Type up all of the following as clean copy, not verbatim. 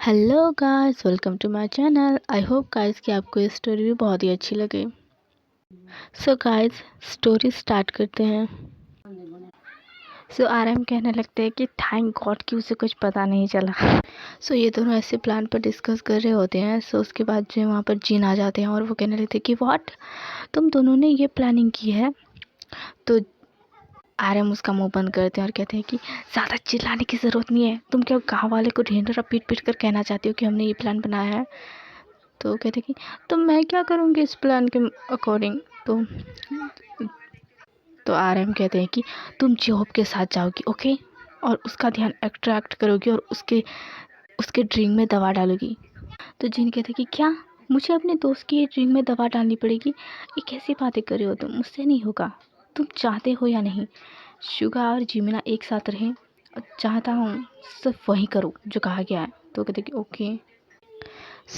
Hello guys, welcome to my channel. I hope guys कि आपको ये स्टोरी भी बहुत ही अच्छी लगे। सो गाइस, स्टोरी स्टार्ट करते हैं। आरएम कहने लगते हैं कि थैंक गॉड कि उसे कुछ पता नहीं चला। ये दोनों ऐसे प्लान पर डिस्कस कर रहे होते हैं। उसके बाद जो है वहाँ पर जीन आ जाते हैं और वो कहने लगते हैं कि व्हाट, तुम दोनों ने ये प्लानिंग की है। तो आरएम उसका मुंह बंद करते हैं और कहते हैं कि ज़्यादा चिल्लाने की ज़रूरत नहीं है। तुम क्या गाँव वाले को ढेंढोरा और पीट पीट कर कहना चाहती हो कि हमने ये प्लान बनाया है। तो कहते कि तो मैं क्या करूँगी इस प्लान के अकॉर्डिंग। तो आरएम कहते हैं कि तुम जेहोब के साथ जाओगी, ओके, और उसका ध्यान अट्रैक्ट करोगी और उसके उसके ड्रिंक में दवा डालोगी। तो जिन कहते कि क्या मुझे अपने दोस्त की ड्रिंक में दवा डालनी पड़ेगी? ये कैसी बातें कर रहे हो तुम, मुझसे नहीं होगा। तुम चाहते हो या नहीं शुगा और जिमिना एक साथ रहें? चाहता हूँ, सिर्फ वही करो जो कहा गया है। तो कहते कि ओके।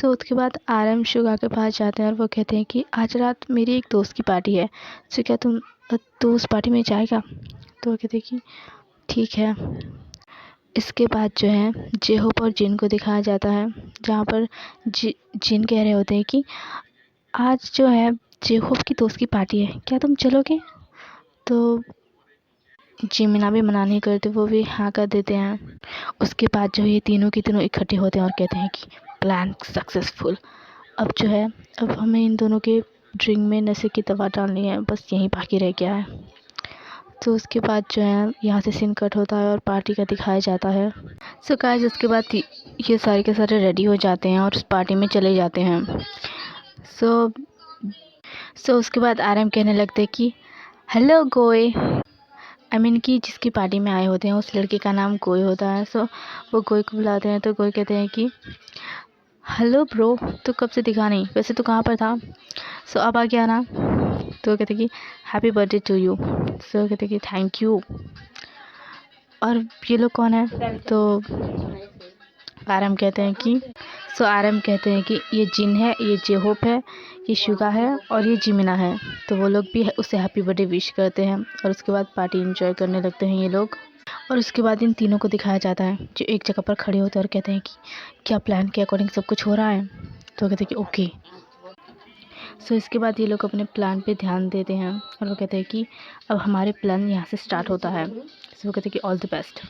उसके बाद आरएम शुगा के पास जाते हैं और वो कहते हैं कि आज रात मेरी एक दोस्त की पार्टी है, क्या तू उस पार्टी में जाएगा? तो वो कहते हैं कि ठीक है। इसके बाद जो है जेहोप और जिन को दिखाया जाता है, जहाँ पर जिन कह रहे होते हैं कि आज जो है जेहोप की दोस्त की पार्टी है, क्या तुम चलोगे? तो जिमिना भी मना नहीं करते, वो भी हाँ कर देते हैं। उसके बाद जो ये तीनों के तीनों इकट्ठे होते हैं और कहते हैं कि प्लान सक्सेसफुल। अब जो है अब हमें इन दोनों के ड्रिंक में नशे की दवा डालनी है, बस यही बाकी रह गया है। तो उसके बाद जो है यहाँ से सीन कट होता है और पार्टी का दिखाया जाता है। गाइस, उसके बाद ये सारे के सारे रेडी हो जाते हैं और उस पार्टी में चले जाते हैं। उसके बाद आरएम कहने लगते हैं कि हेलो गोए, कि जिसकी पार्टी में आए होते हैं उस लड़के का नाम गोए होता है। वो गोए को बुलाते हैं। तो गोए कहते हैं कि हेलो ब्रो, तो कब से दिखा नहीं, वैसे तो कहाँ पर था? अब आ गया ना? तो कहते कि हैप्पी बर्थडे टू यू। कहते कि थैंक यू। और ये लोग कौन है? तो आरएम कहते हैं कि ये जिन है, ये जेहोप है, ये शुगा है और ये जिमिना है। तो वो लोग भी उसे हैप्पी बर्थडे विश करते हैं और उसके बाद पार्टी एंजॉय करने लगते हैं ये लोग। और उसके बाद इन तीनों को दिखाया जाता है जो एक जगह पर खड़े होते हैं और कहते हैं कि क्या प्लान के अकॉर्डिंग सब कुछ हो रहा है? तो कहते हैं कि ओके। इसके बाद ये लोग अपने प्लान पे ध्यान देते हैं और वो कहते हैं कि अब हमारे प्लान यहाँ से स्टार्ट होता है। वो कहते हैं कि ऑल द बेस्ट।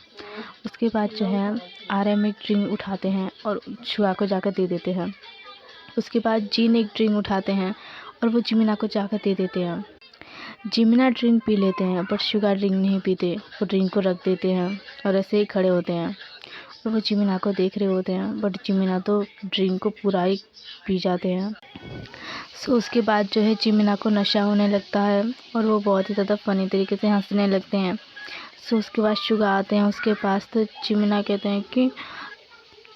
उसके बाद जो है आरएम एक ड्रिंक उठाते हैं और शुगा को जाकर दे देते हैं। उसके बाद जीन एक ड्रिंक उठाते हैं और वो जिमिना को जाकर दे देते हैं। जिमिना ड्रिंक पी लेते हैं बट शुगा ड्रिंक नहीं पीते, वो ड्रिंक को रख देते हैं और ऐसे ही खड़े होते हैं और वो जिमिना को देख रहे होते हैं, बट जिमिना तो ड्रिंक को पूरा ही पी जाते हैं। उसके बाद जो है जिमिना को नशा होने लगता है और वो बहुत ही ज़्यादा फ़नी तरीके से हंसने लगते हैं। उसके बाद शुगा आते हैं उसके पास। तो जिमिना कहते हैं कि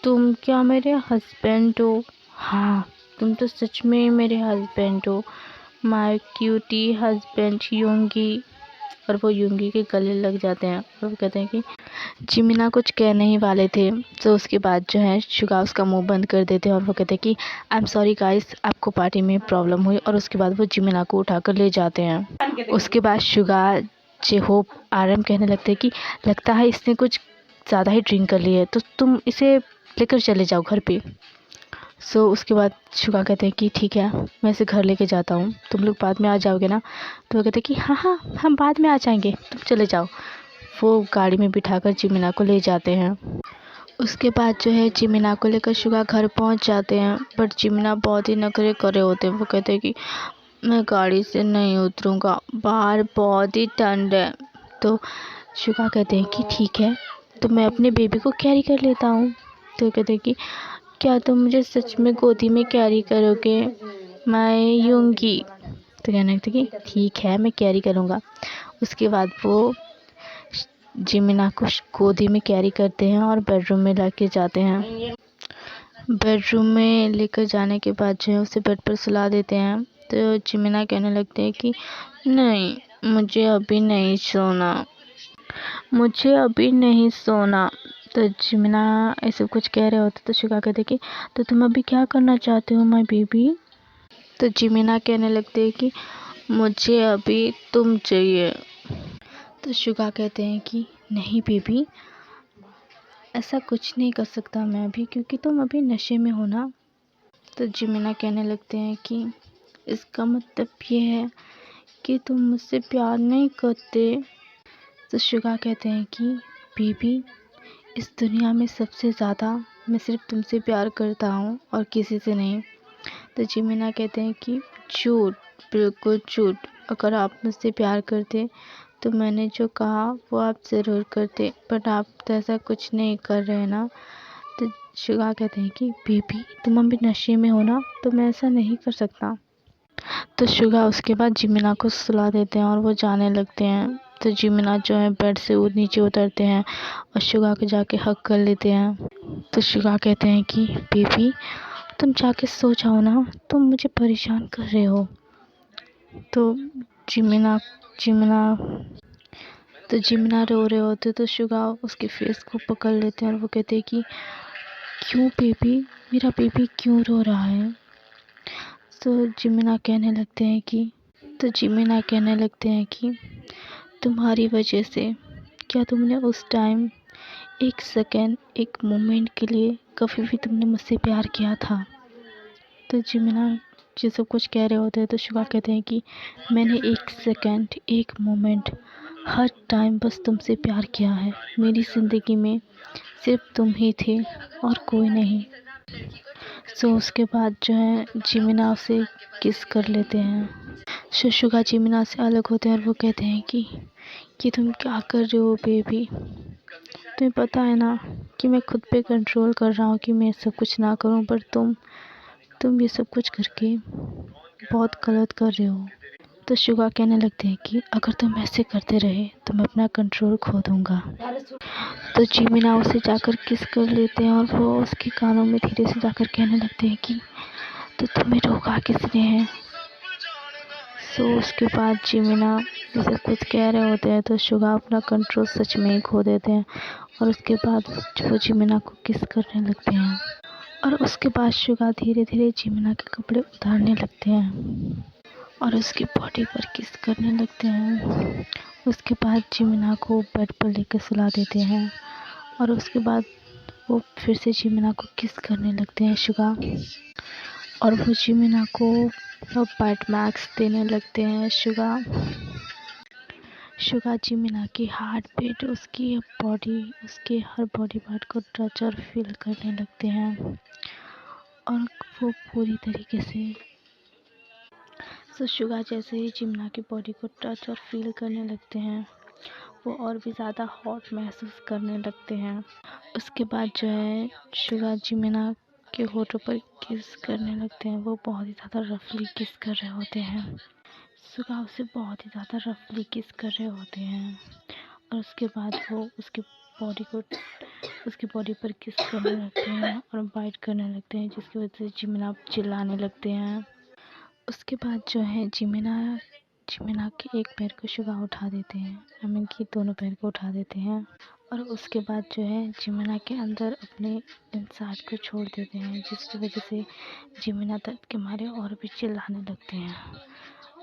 तुम क्या मेरे हस्बैंड हो? हाँ, तुम तो सच में ही मेरे हस्बैंड हो, माय क्यूटी हस्बैंड योंगी। और वो योंगी के गले लग जाते हैं और वो कहते हैं कि जिमिना कुछ कह नहीं वाले थे। उसके बाद जो है शुगा उसका मुंह बंद कर देते हैं और वो कहते हैं कि आई एम सॉरी गाइस, आपको पार्टी में प्रॉब्लम हुई। और उसके बाद वो जिमिना को उठाकर ले जाते हैं। उसके बाद शुगा जेहोप आरएम कहने लगते हैं कि लगता है इसने कुछ ज़्यादा ही ड्रिंक कर ली है, तो तुम इसे लेकर चले जाओ घर पे। उसके बाद शुगा कहते हैं कि ठीक है, मैं इसे घर लेके जाता हूँ, तुम लोग बाद में आ जाओगे ना? तो वो कहते हैं कि हाँ हाँ, हम बाद में आ जाएंगे, तुम चले जाओ। वो गाड़ी में बिठाकर जिमिना को ले जाते हैं। उसके बाद जो है जिमिना को लेकर शुगा घर पहुंच जाते हैं, बट जिमिना बहुत ही नखरे करे होते हैं। वो कहते हैं कि मैं गाड़ी से नहीं उतरूँगा, बाहर बहुत ही ठंड है। तो शुगा कहते हैं कि ठीक है, तो मैं अपने बेबी को कैरी कर लेता हूँ। तो कहते हैं कि क्या तुम मुझे सच में गोदी में कैरी करोगे? मैं यूँगी। तो कहने लगते कि ठीक है, मैं कैरी करूँगा। उसके बाद वो जिमिना को गोदी में कैरी करते हैं और बेडरूम में लेके जाते हैं। बेडरूम में लेकर जाने के बाद जो है उसे बेड पर सुला देते हैं। तो जिमिना कहने लगते हैं कि नहीं, मुझे अभी नहीं सोना, मुझे अभी नहीं सोना। तो जिमिना ऐसे कुछ कह रहे होते तो शुगा कहते कि तो तुम अभी क्या करना चाहते हो माय बेबी? तो जिमिना कहने लगते हैं कि मुझे अभी तुम चाहिए। तो शुगा कहते हैं कि नहीं बेबी, ऐसा कुछ नहीं कर सकता मैं अभी, क्योंकि तुम अभी नशे में हो ना। तो जिमिना कहने लगते हैं कि इसका मतलब ये है कि तुम मुझसे प्यार नहीं करते। तो शुगा कहते हैं कि बेबी, इस दुनिया में सबसे ज़्यादा मैं सिर्फ तुमसे प्यार करता हूँ और किसी से नहीं। तो जिमिना कहते हैं कि झूठ, बिल्कुल झूठ। अगर आप मुझसे प्यार करते तो मैंने जो कहा वो आप ज़रूर करते, बट आप तो ऐसा कुछ नहीं कर रहे ना। तो शुगा कहते हैं कि बेबी, तुम अभी नशे में हो ना, तो मैं ऐसा नहीं कर सकता। तो शुगा उसके बाद जिमिना को सुला देते हैं और वो जाने लगते हैं। तो जिमिना जो है बेड से नीचे उतरते हैं और शुगा को जाके हग कर लेते हैं। तो शुगा कहते हैं कि बेबी, तुम जाके सो जाओ ना, तुम मुझे परेशान कर रहे हो। तो जिमिना जिमिना तो जिमिना रो रहे होते तो शुगा उसके फेस को पकड़ लेते हैं और वो कहते हैं कि क्यों बेबी, मेरा बेबी क्यों रो रहा है। तो जिमिना कहने लगते हैं कि तुम्हारी वजह से, क्या तुमने उस टाइम एक सेकेंड, एक मोमेंट के लिए कभी भी तुमने मुझसे प्यार किया था। तो जिमिना ये सब कुछ कह रहे होते हैं तो शुगा कहते हैं कि मैंने एक सेकेंड, एक मोमेंट, हर टाइम बस तुमसे प्यार किया है। मेरी ज़िंदगी में सिर्फ तुम ही थे और कोई नहीं। सो उसके बाद जो है जिमिना उसे किस कर लेते हैं। शुगा जिमिना से अलग होते हैं और वो कहते हैं कि तुम क्या कर रहे हो बेबी। तुम्हें पता है ना कि मैं खुद पे कंट्रोल कर रहा हूँ कि मैं सब कुछ ना करूँ, पर तुम ये सब कुछ करके बहुत गलत कर रहे हो। तो शुगा कहने लगते हैं कि अगर तुम ऐसे करते रहे तो मैं अपना कंट्रोल खो दूँगा। तो जिमिना उसे जाकर किस कर लेते हैं और वो उसके कानों में धीरे से जाकर कहने लगते हैं कि तो तुम्हें रोका किसने है। सो उसके बाद जिमिना जैसे कुछ कह रहे होते हैं तो शुगा अपना कंट्रोल सच में ही खो देते हैं और उसके बाद वो जिमिना को किस करने लगते हैं। और उसके बाद शुगा धीरे धीरे जिमिना के कपड़े उतारने लगते हैं और उसकी बॉडी पर किस करने लगते हैं। उसके बाद जिमिना को बेड पर लेकर सुला देते हैं और उसके बाद वो फिर से जिमिना को किस करने लगते हैं शुगा, और वो जिमिना को बाइट मार्क्स देने लगते हैं शुगा जिमिना की हार्ट बीट, उसकी बॉडी, उसके हर बॉडी पार्ट को टच और फील करने लगते हैं और वो पूरी तरीके से शुगा जैसे ही जिमिना की बॉडी को टच और फील करने लगते हैं वो और भी ज़्यादा हॉट महसूस करने लगते हैं। उसके बाद जो है शुगा जिमिना के होठों पर किस करने लगते हैं। वो बहुत ही ज़्यादा रफली किस कर रहे होते हैं। शुगा उसे बहुत ही ज़्यादा रफली किस कर रहे होते हैं और उसके बाद वो उसकी बॉडी पर किस करने लगते हैं और बाइट करने लगते हैं, जिसकी वजह से जिमिना चिल्लाने लगते हैं। उसके बाद जो है जिमिना के एक पैर को शुगा उठा देते हैं, कि दोनों पैर को उठा देते हैं और उसके बाद जो है जिमिना के अंदर अपने इंसाज को छोड़ देते हैं, जिसकी वजह से जिमिना दर्द के मारे और भी चिल्लाने लगते हैं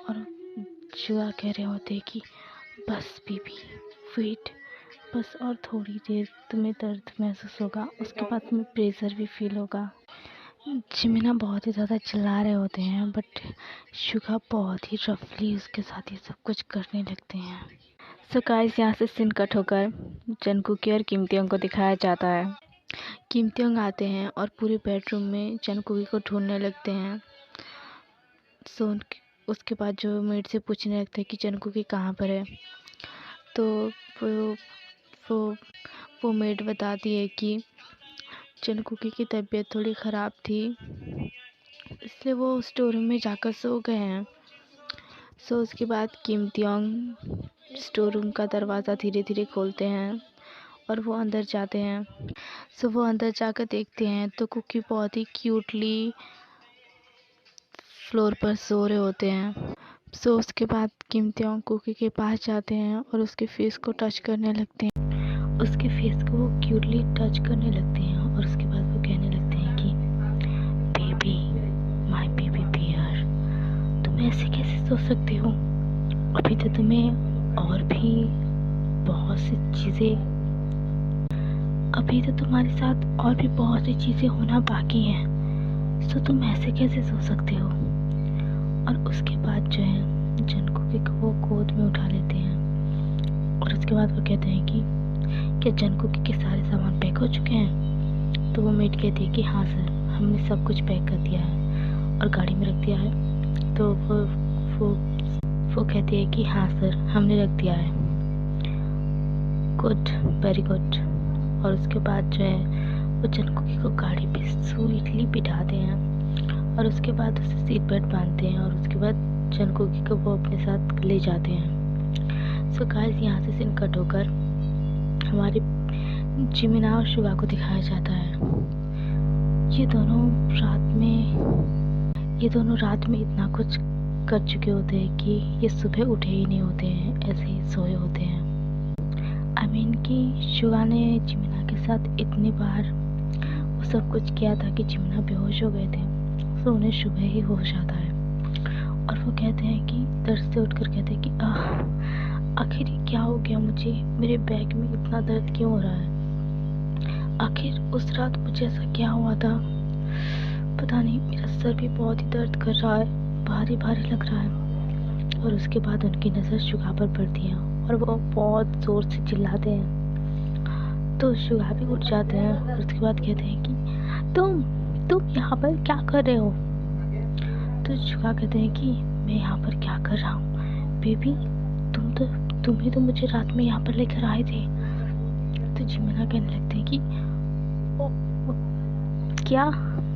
और शुगा कह रहे होते हैं कि बस बेबी वेट, बस और थोड़ी देर तुम्हें दर्द महसूस होगा, उसके बाद तुम्हें प्रेशर भी फील होगा। जिमिना बहुत ही ज़्यादा चिल्ला रहे होते हैं बट शुगा बहुत ही रफली उसके साथ ये सब कुछ करने लगते हैं। सो गाइस, यहाँ से सीन कट होकर जंगकुकी और किमतीयोंग को दिखाया जाता है। किमतीयोंग आते हैं और पूरे बेडरूम में जंगकुकी को ढूंढने लगते हैं। सो उसके बाद जो मेड से पूछने लगते हैं कि जंगकुकी कहाँ पर है। तो वो मेड बताती है कि जंगकुकी की तबीयत थोड़ी ख़राब थी, इसलिए वो स्टोर रूम में जाकर सो गए हैं। सो उसके बाद किमतीयोंग स्टोर रूम का दरवाज़ा धीरे धीरे खोलते हैं और वो अंदर जाते हैं। सो वो अंदर जाकर देखते हैं तो कुकी बहुत ही क्यूटली फ्लोर पर सो रहे होते हैं। सो उसके बाद किमतीयोंग कुकी के पास जाते हैं और उसके फेस को टच करने लगते हैं। उसके फेस को वो क्यूटली टच करने लगते हैं और उसके बाद वो कहने लगते हैं कि बेबी, माय बेबी बियर, तुम ऐसे कैसे सो सकते हो? अभी तो तुम्हें और भी बहुत सी चीज़ें अभी तो तुम्हारे साथ और भी बहुत सी चीज़ें होना बाकी हैं, तो तुम ऐसे कैसे सोच सकते हो। और उसके बाद जो है जनकुकी को वो गोद में उठा लेते हैं और उसके बाद वो कहते हैं कि क्या जनकुकी के सारे सामान पैक हो चुके हैं। तो वो मेड कहती है कि हाँ सर, हमने सब कुछ पैक कर दिया है और गाड़ी में रख दिया है। तो वो कहती है कि हाँ सर, हमने रख दिया है। Good, very good. और उसके बाद जो है वो जनकुकी को गाड़ी पे स्वीटली बिठाते हैं और उसके बाद उसे सीट बेल्ट बांधते हैं और उसके बाद जनकुकी को वो अपने साथ ले जाते हैं। सो गाइस, यहाँ से सीन कट होकर हमारे जिमिना और शुगा को दिखाया जाता है। ये दोनों रात में इतना कुछ कर चुके होते हैं कि ये सुबह उठे ही नहीं होते हैं, ऐसे ही सोए होते हैं। कि शुगा ने जिमिना के साथ इतनी बार वो सब कुछ किया था कि जिमिना बेहोश हो गए थे, तो उन्हें सुबह ही होश आता है और वो कहते हैं कि दर्द से उठकर कहते हैं कि आखिर ये क्या हो गया मुझे, मेरे बैग में इतना दर्द क्यों हो रहा है। आखिर उस रात मुझे ऐसा क्या हुआ था, पता नहीं, मेरा सर भी बहुत ही दर्द कर रहा है, भारी भारी लग रहा है। और उसके बाद उनकी नज़र शुगा पर पड़ती है और वो बहुत ज़ोर से चिल्लाते हैं। तो शुगा भी उठ जाते हैं और उसके बाद कहते हैं कि तुम यहाँ पर क्या कर रहे हो। तो शुगा कहते हैं कि मैं यहाँ पर क्या कर रहा हूँ बेबी, तुम ही तो मुझे रात में यहाँ पर लेकर आए थे। तो जिमिना कहने लगते हैं कि क्या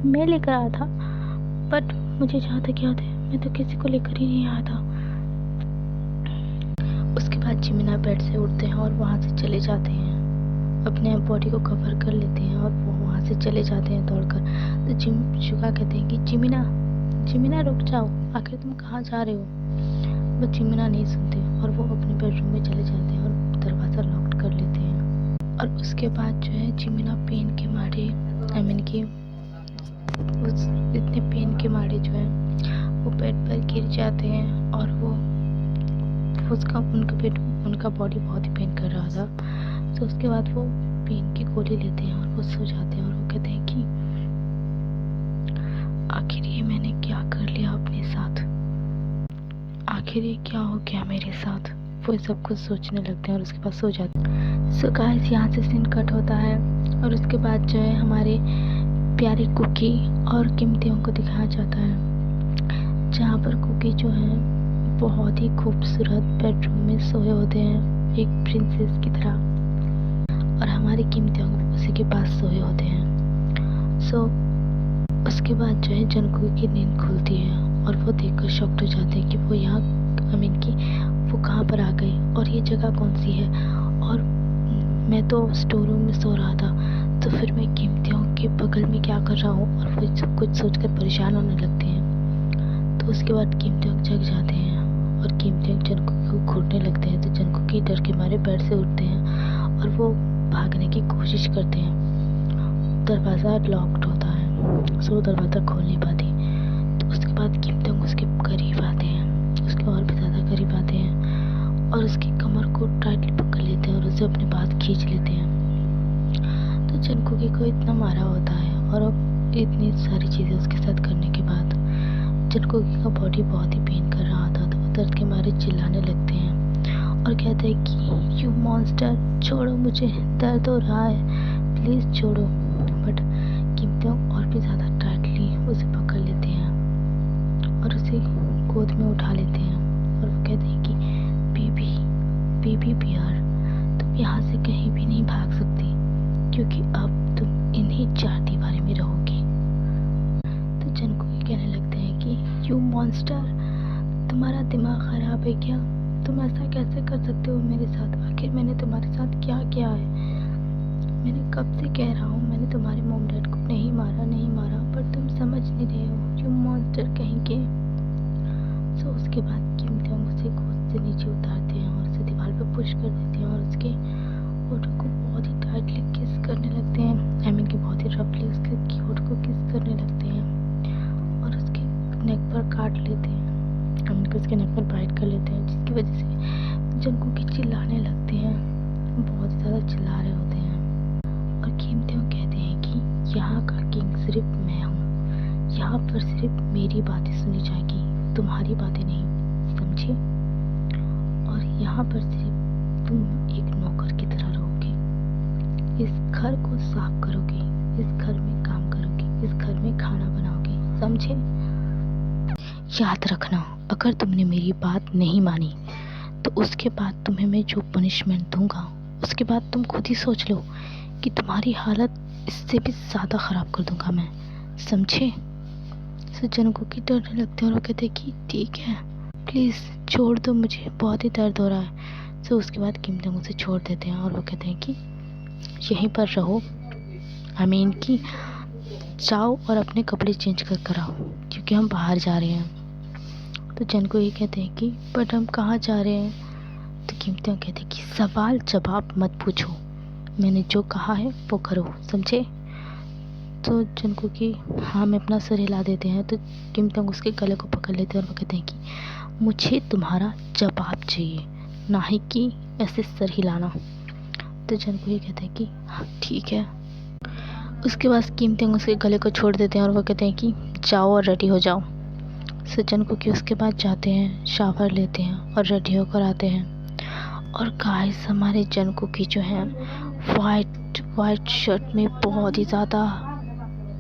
मैं लेकर आया था, बट मुझे जहाँ तक याद है मैं तो किसी को लेकर ही नहीं आया था। उसके बाद जिमिना बेड से उठते हैं और वहाँ से चले जाते हैं, अपने बॉडी को कवर कर लेते हैं और वो वहाँ से चले जाते हैं दौड़कर। तो शुगा कहते हैं कि जिमिना रुक जाओ, आखिर तुम कहाँ जा रहे हो। बट जिमिना नहीं सुनते और वो अपने बेडरूम में चले जाते हैं और दरवाज़ा लॉक कर लेते हैं। और उसके बाद जो है जिमिना पेन के मारे इतने पेन के मारे जो है वो बेड पर गिर जाते हैं और उनका बॉडी बहुत ही पेन कर रहा था। तो उसके बाद वो पेन की गोली लेते हैं और वो सो जाते हैं और वो कहते हैं कि आखिर ये मैंने क्या कर लिया अपने साथ, आखिर ये क्या हो गया मेरे साथ। वो सब कुछ सोचने लगते हैं और उसके बाद सो जाते हैं। सो गाइस, यहाँ से सीन कट होता है और उसके बाद जो है हमारे प्यारे कुकी और किमतियों को दिखाया जाता है, जहाँ पर कुकी जो है बहुत ही खूबसूरत बेडरूम में सोए होते हैं एक प्रिंसेस की तरह और हमारी किमतियों उसी के पास सोए होते हैं। सो उसके बाद जो है जनकुकी की नींद खुलती है और वो देखकर शॉक्ड हो जाते हैं कि वो यहाँ वो कहाँ पर आ गई और ये जगह कौन सी है, और मैं तो स्टोर रूम में सो रहा था, तो फिर मैं कीमतियों के बगल में क्या कर रहा हूँ। और वो सब कुछ सोचकर परेशान होने लगते हैं। तो उसके बाद कीमतियों जग जाते हैं और कीमतियों जनकुकी को घूरने लगते हैं। तो जनकुकी डर के मारे बेड से उठते हैं और वो भागने की कोशिश करते हैं। दरवाज़ा लॉक्ड होता है, सो दरवाज़ा खोल नहीं पाती। तो उसके बाद कीमतियों उसके करीब आते हैं, उसके और भी ज़्यादा करीब आते हैं और उसकी कमर को टाइटली पकड़ लेते हैं और उसे अपने पास खींच लेते हैं। तो जनकुकी को इतना मारा होता है और अब इतनी सारी चीज़ें उसके साथ करने के बाद जनकुकी का बॉडी बहुत ही पेन कर रहा था। तो वो दर्द के मारे चिल्लाने लगते हैं और कहते हैं कि यू मॉन्स्टर, छोड़ो मुझे, दर्द हो रहा है, प्लीज़ छोड़ो। बट कीमतियों और भी ज़्यादा टाइटली उसे पकड़ लेते हैं और उसे गोद में उठा लेते हैं और वो कहते हैं कि बेबी बियर, तुम यहाँ से कहीं भी नहीं भाग सकती, क्योंकि अब तुम इन्हीं चार दीवारी में रहोगी। तो जनकुकी कहने लगते हैं कि यू मॉन्स्टर, तुम्हारा दिमाग खराब है क्या, तुम ऐसा कैसे कर सकते हो मेरे साथ, आखिर मैंने तुम्हारे साथ क्या किया है। मैंने कब से कह रहा हूँ, मैंने तुम्हारे मॉम डैड को नहीं मारा, पर तुम समझ नहीं रहे हो, यू मॉन्स्टर कहीं के। सो उसके बाद कीमतियों उसे गोद से नीचे उतारते हैं और उसे दीवार पर पुश कर देते हैं और उसके होठों को बहुत ही टाइटली किस करने लगते हैं। कि बहुत ही रफली उसके होठ को किस करने लगते हैं और उसके नेक पर काट लेते हैं, उसके नेक पर बाइट कर लेते हैं, जिसकी वजह से जनकुकी चिल्लाने लगते हैं, बहुत ज़्यादा चिल्ला रहे होते हैं। और सिर्फ मैं हूँ। यहाँ पर सिर्फ मेरी बातें सुनी जाएगी, तुम्हारी बातें नहीं, समझे? और यहाँ पर सिर्फ तुम एक नौकर की तरह रहोगे। इस घर को साफ करोगे, इस घर में काम करोगे, इस घर में खाना बनाओगे, समझे? याद रखना, अगर तुमने मेरी बात नहीं मानी तो उसके बाद तुम्हें मैं जो पनिशमेंट दूंगा उसके बाद तुम खुद ही सोच लो कि तुम्हारी हालत इससे भी ज़्यादा ख़राब कर दूंगा मैं, समझे? सज्जन को की डरने लगते हैं और वो कहते हैं कि ठीक है, प्लीज़ छोड़ दो, मुझे बहुत ही दर्द हो रहा है। तो उसके बाद किम जंग उसे छोड़ देते हैं और वो कहते हैं कि यहीं पर रहो, कि जाओ और अपने कपड़े चेंज कर आओ क्योंकि हम बाहर जा रहे हैं। तो जन को ये कहते हैं कि बट हम कहाँ जा रहे हैं? तो किम जंग कहते हैं कि सवाल जवाब मत पूछो, मैंने जो कहा है वो करो, समझे? तो जनको कि हाँ मैं अपना सर हिला देते हैं। तो किम जंग उसके गले को पकड़ लेते हैं और वो कहते हैं कि मुझे तुम्हारा जवाब चाहिए, ना ही कि ऐसे सर हिलाना। तो जनको ये कहते हैं कि हाँ ठीक है। उसके बाद किम जंग उसके गले को छोड़ देते हैं और वो कहते हैं कि जाओ और रेडी हो जाओ। सज्जन को कि उसके बाद जाते हैं, शावर लेते हैं और रेडी होकर आते हैं। और गाइस हमारे जन को की जो है वाइट शर्ट में बहुत ही ज़्यादा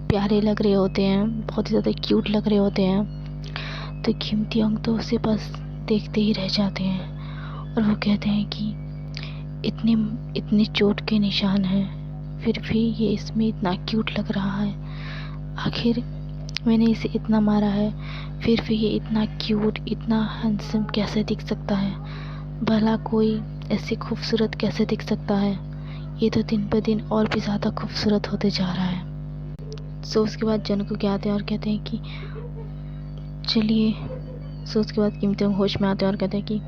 प्यारे लग रहे होते हैं, बहुत ही ज़्यादा क्यूट लग रहे होते हैं। तो किम तियोंग तो उसे बस देखते ही रह जाते हैं और वो कहते हैं कि इतने चोट के निशान हैं फिर भी ये इसमें इतना क्यूट लग रहा है। आखिर मैंने इसे इतना मारा है फिर भी ये इतना क्यूट, इतना हैंडसम कैसे दिख सकता है? भला कोई ऐसे खूबसूरत कैसे दिख सकता है? ये तो दिन पर दिन और भी ज़्यादा खूबसूरत होते जा रहा है। सो उसके बाद जन को क्या आते हैं और कहते हैं कि चलिए। सो उसके बाद किम तियोंग होश में आते हैं और कहते हैं कि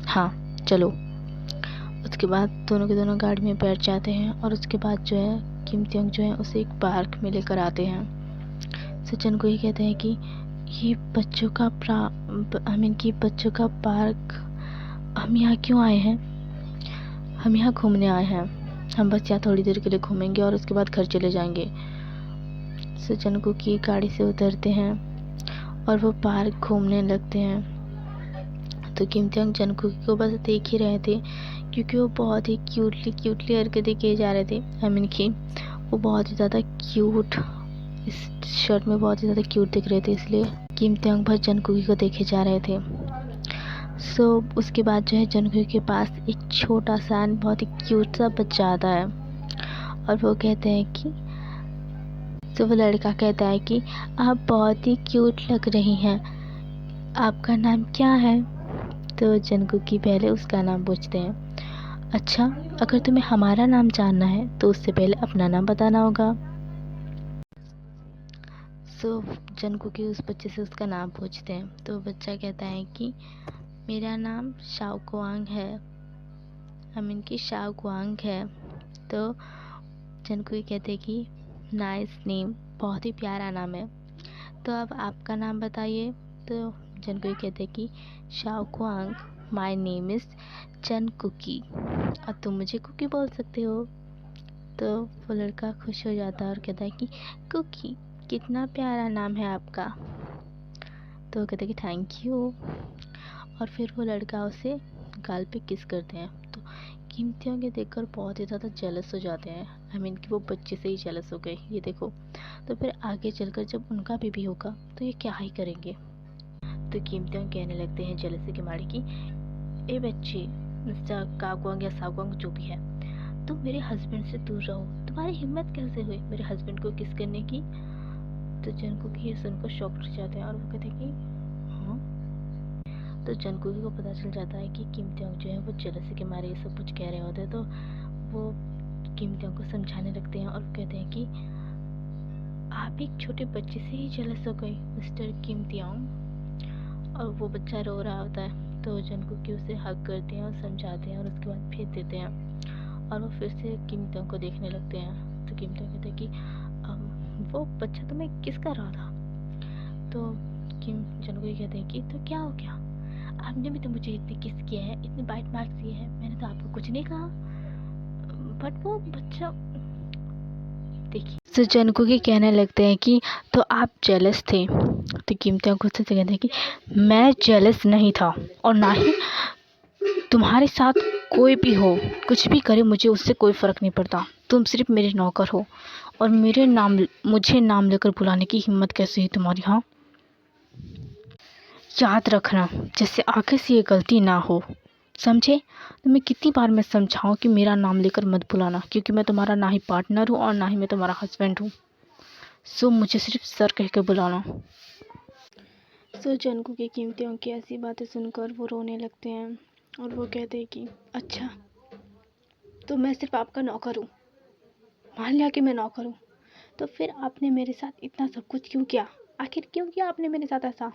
हाँ चलो। उसके बाद दोनों के दोनों गाड़ी में बैठ जाते हैं और उसके बाद जो है किम तियोंग जो है उसे एक पार्क में लेकर आते हैं। सचिन को ये कहते हैं कि ये बच्चों का बच्चों का पार्क, हम यहाँ क्यों आए हैं? हम यहाँ घूमने आए हैं, हम बस यहाँ थोड़ी देर के लिए घूमेंगे और उसके बाद घर चले जाएंगे। सचिन को की गाड़ी से उतरते हैं और वो पार्क घूमने लगते हैं। तो किम तियोंग जनको को बस देख ही रहे थे क्योंकि वो बहुत ही क्यूटली हरकतें किए जा रहे थे। कि वो बहुत ही ज़्यादा क्यूट, इस शर्ट में बहुत ही ज़्यादा क्यूट दिख रहे थे, इसलिए किम तियोंग भर जनकुकी को देखे जा रहे थे। सो उसके बाद जो है जनकुकी के पास एक छोटा सा बहुत ही क्यूट सा बच्चा आता है और वो कहते हैं कि वो लड़का कहता है कि आप बहुत ही क्यूट लग रही हैं, आपका नाम क्या है? तो जनकुकी पहले उसका नाम पूछते हैं। अच्छा, अगर तुम्हें हमारा नाम जानना है तो उससे पहले अपना नाम बताना होगा। सो जनकुकी उस बच्चे से उसका नाम पूछते हैं। तो बच्चा कहता है कि मेरा नाम शाओ कुआंग है, कि शाओ कुआंग है। तो जनकुकी कहते हैं कि नाइस नेम, बहुत ही प्यारा नाम है। तो अब आपका नाम बताइए। तो जनकुकी कहते हैं कि Shao Kuang, my name is जनकुकी, और तुम मुझे कुकी बोल सकते हो। तो वो लड़का खुश हो जाता है और कहता है कि कुकी, कितना प्यारा नाम है आपका। तो वो कहते हैं कि थैंक यू। और फिर वो लड़का उसे गाल पे किस करते हैं। तो किम तियोंग ये देखकर बहुत ही ज़्यादा जेलस हो जाते हैं। कि वो बच्चे से ही जेलस हो गए, ये देखो। तो फिर आगे चलकर जब उनका बेबी होगा तो ये क्या ही करेंगे। तो किम तियोंग कहने लगते हैं जेलसी के मारे कि ए बच्चे, मिस्टर कागवांग या सागवांग जो भी है, तुम मेरे हस्बैंड से दूर रहो, तुम्हारी हिम्मत कैसे हुई मेरे हस्बैंड को किस करने की? तो जनकुकी ये सुनकर शॉक हो जाते हैं और वो कहते हैं कि हाँ। तो जनकुकी को पता चल जाता है कि किम तियोंग जो है वो जेलसी के मारे ये सब कुछ कह रहे होते हैं। तो वो किम तियोंग को समझाने लगते हैं और कहते हैं कि आप एक छोटे बच्चे से ही जेलस हो गई मिस्टर किम तियोंग। और वो बच्चा रो रहा होता है। तो जनकुकी उसे हक करते हैं और समझाते हैं और उसके बाद भेज देते हैं और वो फिर से किम तियोंग को देखने लगते हैं। तो किम तियोंग कहते हैं कि वो बच्चा तुम्हें किस कर रहा था? तो किम जनकुकी कहते हैं कि तो क्या हो गया, आपने भी तो मुझे इतने किस किए हैं, इतने बाइट मार्क्स दिए हैं, मैंने तो आपको कुछ नहीं कहा। बट वो बच्चा, देखिए सो जंगकुकी कहने लगते हैं कि तो आप जेलस थे। तो किम त्याग गुस्से से कहते हैं कि मैं जेलस नहीं था और ना ही तुम्हारे साथ कोई भी हो, कुछ भी करे मुझे उससे कोई फ़र्क नहीं पड़ता। तुम सिर्फ मेरे नौकर हो और मुझे नाम लेकर बुलाने की हिम्मत कैसे हुई तुम्हारी? हाँ, याद रखना जैसे आगे से ये गलती ना हो, समझे? तुम्हें कितनी बार मैं समझाऊं कि मेरा नाम लेकर मत बुलाना, क्योंकि मैं तुम्हारा ना ही पार्टनर हूँ और ना ही मैं तुम्हारा हस्बैंड हूँ। सो मुझे सिर्फ सर कह के बुलाना। सो जंगकुकी किम त्याग की ऐसी बातें सुनकर वो रोने लगते हैं और वो कहते हैं कि अच्छा, तो मैं सिर्फ आपका नौकर हूँ, मान लिया कि मैं नौकर हूँ, तो फिर आपने मेरे साथ इतना सब कुछ क्यों किया? आखिर क्यों किया आपने मेरे साथ ऐसा?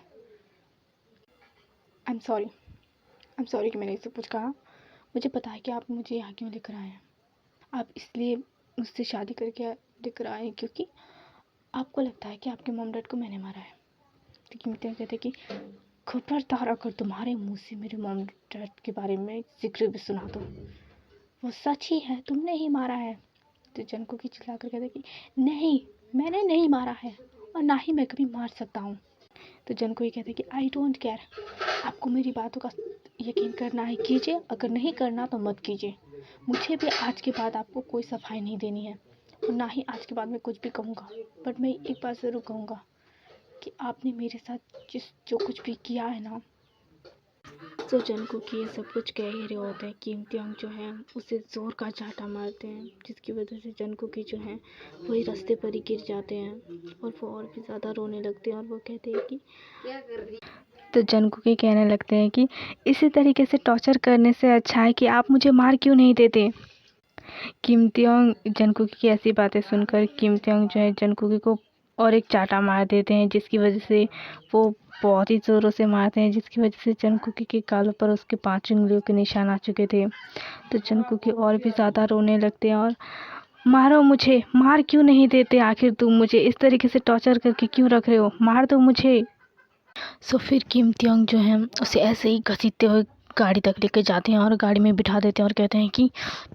आई एम सॉरी कि मैंने ये सब कुछ कहा। मुझे पता है कि आप मुझे यहाँ क्यों लेकर आए हैं। आप इसलिए मुझसे शादी करके लेकर आए हैं क्योंकि आपको लगता है कि आपके मॉम डैड को मैंने मारा है। तो कीमती कहते कि खबरदार अगर तुम्हारे मुंह से मेरे मॉम डैड के बारे में जिक्र भी सुना दो, वो सच ही है, तुमने ही मारा है। तो जंगकुकी चिल्ला कर कहते कि नहीं, मैंने नहीं मारा है और ना ही मैं कभी मार सकता हूँ। तो जंगकुकी कहते कि आई डोंट केयर, आपको मेरी बातों का यकीन करना है कीजिए, अगर नहीं करना तो मत कीजिए। मुझे भी आज के बाद आपको कोई सफाई नहीं देनी है और ना ही आज के बाद मैं कुछ भी कहूँगा। बट मैं एक बात ज़रूर कहूँगा कि आपने मेरे साथ जो कुछ भी किया है ना, तो जंगकुकी ये सब कुछ कह ही रहे होते हैं। किम त्याग जो है उसे ज़ोर का चांटा मारते हैं, जिसकी वजह से जंगकुकी जो है वही रास्ते पर ही गिर जाते हैं और वो और भी ज़्यादा रोने लगते हैं और वो कहते हैं कि तो जंगकुकी कहने लगते हैं कि इसी तरीके से टॉर्चर करने से अच्छा है कि आप मुझे मार क्यों नहीं देते। किम त्याग जंगकुकी की ऐसी बातें सुनकर किम त्याग जो है जंगकुकी को और एक चांटा मार देते हैं, जिसकी वजह से वो बहुत ही ज़ोरों से मारते हैं, जिसकी वजह से जंगकुकी के गालों पर उसके 5 उंगलियों के निशान आ चुके थे। तो जंगकुकी और भी ज़्यादा रोने लगते हैं और मारो मुझे, मार क्यों नहीं देते? आखिर तुम मुझे इस तरीके से टॉर्चर करके क्यों रख रहे हो? मार दो मुझे। सो फिर किम त्याग जो है उसे ऐसे ही घसीटते हुए गाड़ी तक लेके जाते हैं और गाड़ी में बिठा देते हैं और कहते हैं कि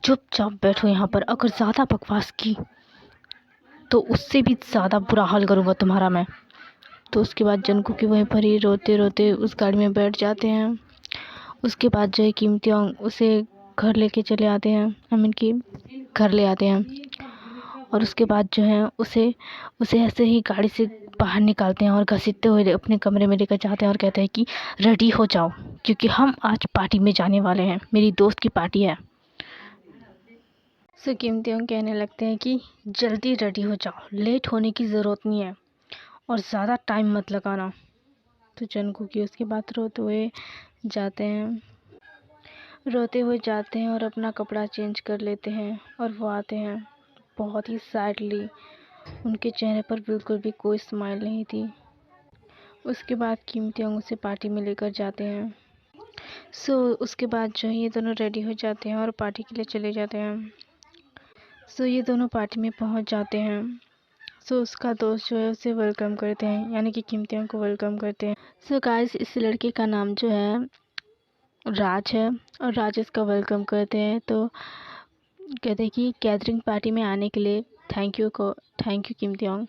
चुपचाप बैठो यहाँ पर, अगर ज़्यादा बकवास की तो उससे भी ज़्यादा बुरा हाल करूँगा तुम्हारा मैं। तो उसके बाद जंगकुकी वहीं पर ही रोते रोते उस गाड़ी में बैठ जाते हैं। उसके बाद जो है किम त्याग उसे घर लेके चले आते हैं, आई मीन कि घर ले आते हैं और उसके बाद जो है उसे उसे ऐसे ही गाड़ी से बाहर निकालते हैं और घसीटते हुए अपने कमरे में लेकर जाते हैं और कहते हैं कि रेडी हो जाओ, क्योंकि हम आज पार्टी में जाने वाले हैं, मेरी दोस्त की पार्टी है। सो किम त्याग कहने लगते हैं कि जल्दी रेडी हो जाओ, लेट होने की ज़रूरत नहीं है और ज़्यादा टाइम मत लगाना। तो जंगकुकी उसके बाद रोते हुए जाते हैं और अपना कपड़ा चेंज कर लेते हैं और वो आते हैं बहुत ही सैडली। उनके चेहरे पर बिल्कुल भी कोई स्माइल नहीं थी। उसके बाद किम त्याग उसे पार्टी में लेकर जाते हैं। सो उसके बाद जो है ये दोनों रेडी हो जाते हैं और पार्टी के लिए चले जाते हैं। सो ये दोनों पार्टी में पहुंच जाते हैं। सो उसका दोस्त जो है उसे वेलकम करते हैं, यानी कि किम त्याग को वेलकम करते हैं। सो गाइस, इस लड़के का नाम जो है राज है और राज इसका वेलकम करते हैं। तो कहते हैं कि गैदरिंग पार्टी में आने के लिए थैंक यू किम त्याग।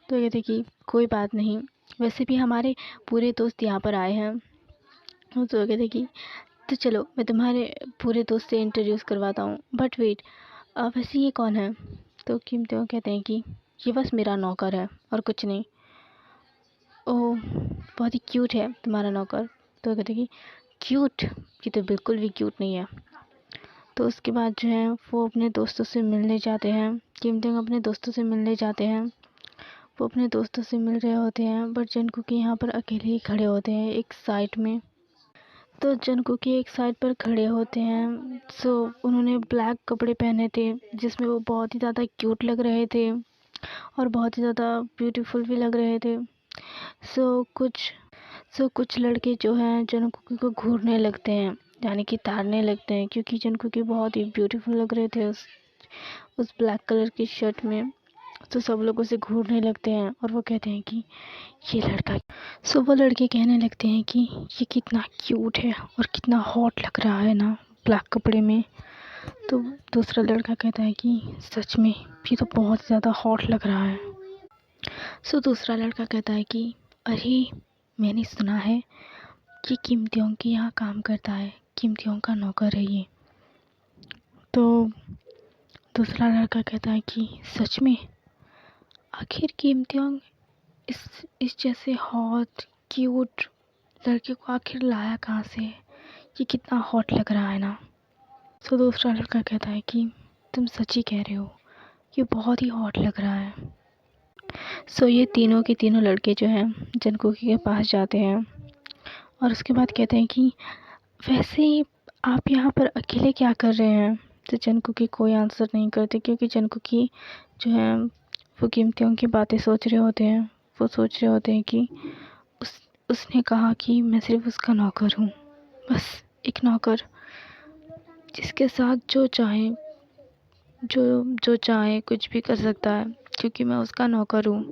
तो कहते हैं कि कोई बात नहीं, वैसे भी हमारे पूरे दोस्त यहाँ पर आए हैं। तो कहते हैं कि तो चलो मैं तुम्हारे पूरे दोस्त से इंट्रोड्यूस करवाता हूँ, बट वेट, वैसे ये कौन है? तो किम त्याग कहते हैं कि ये बस मेरा नौकर है और कुछ नहीं। ओह, बहुत ही क्यूट है तुम्हारा नौकर। तो कहते हैं कि क्यूट? ये तो बिल्कुल भी क्यूट नहीं है। तो उसके बाद जो है वो अपने दोस्तों से मिलने जाते हैं। किम त्याग अपने दोस्तों से मिलने जाते हैं। वो अपने दोस्तों से मिल रहे होते हैं, बट जंगकुकी यहाँ पर अकेले ही खड़े होते हैं एक साइड में। तो जंगकुकी एक साइड पर खड़े होते हैं। सो उन्होंने ब्लैक कपड़े पहने थे, जिसमें वो बहुत ही ज़्यादा क्यूट लग रहे थे और बहुत ही ज़्यादा ब्यूटीफुल भी लग रहे थे। सो कुछ लड़के जो हैं जंगकुकी को घूरने लगते हैं, यानी कि ताड़ने लगते हैं, क्योंकि जंगकुकी बहुत ही ब्यूटीफुल लग रहे थे उस ब्लैक कलर की शर्ट में। तो सब लोग उसे घूरने लगते हैं और वो कहते हैं कि ये लड़का। सो वो लड़के कहने लगते हैं कि ये कितना क्यूट है और कितना हॉट लग रहा है ना ब्लैक कपड़े में। तो दूसरा लड़का कहता है कि सच में ये तो बहुत ज़्यादा हॉट लग रहा है। सो दूसरा लड़का कहता है कि अरे मैंने सुना है कि किम त्योंग के यहाँ काम करता है, किम त्योंग का नौकर है ये। तो दूसरा लड़का कहता है कि सच में, आखिर किम त्योंग इस जैसे हॉट क्यूट लड़के को आखिर लाया कहाँ से? ये कितना हॉट लग रहा है ना। तो दूसरा लड़का कहता है कि तुम सच ही कह रहे हो, ये बहुत ही हॉट लग रहा है। सो ये तीनों के तीनों लड़के जो हैं जंगकुकी के पास जाते हैं और उसके बाद कहते हैं कि वैसे आप यहाँ पर अकेले क्या कर रहे हैं? तो जंगकुकी कोई आंसर नहीं करते, क्योंकि जंगकुकी जो है वो किम त्योंग की बातें सोच रहे होते हैं। वो सोच रहे होते हैं कि उसने कहा कि मैं सिर्फ उसका नौकर हूँ, बस एक नौकर जिसके साथ जो चाहे जो चाहे कुछ भी कर सकता है, क्योंकि मैं उसका नौकर हूँ,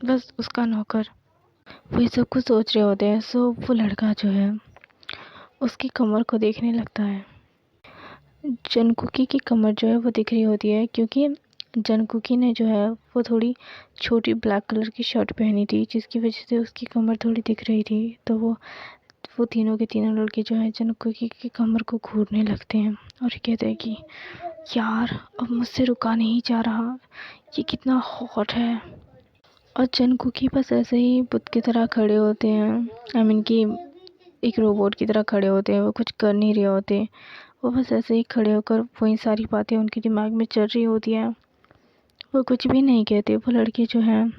बस उसका नौकर। वो ये सब कुछ सोच रहे होते हैं। सो वो लड़का जो है उसकी कमर को देखने लगता है। जंगकुकी की कमर जो है वो दिख रही होती है, क्योंकि जंगकुकी ने जो है वो थोड़ी छोटी ब्लैक कलर की शर्ट पहनी थी, जिसकी वजह से उसकी कमर थोड़ी दिख रही थी। तो वो तीनों के तीनों लड़के जो है जंगकुकी की कमर को घूरने लगते हैं और कहते हैं कि यार अब मुझसे रुका नहीं जा रहा, ये कितना हॉट है। और जंगकुकी बस ऐसे ही बुत की तरह खड़े होते हैं, आई मीन कि एक रोबोट की तरह खड़े होते हैं। वो कुछ कर नहीं रहे होते, वो बस ऐसे ही खड़े होकर वही सारी बातें उनके दिमाग में चल रही होती हैं। वो कुछ भी नहीं कहते। वो लड़के जो हैं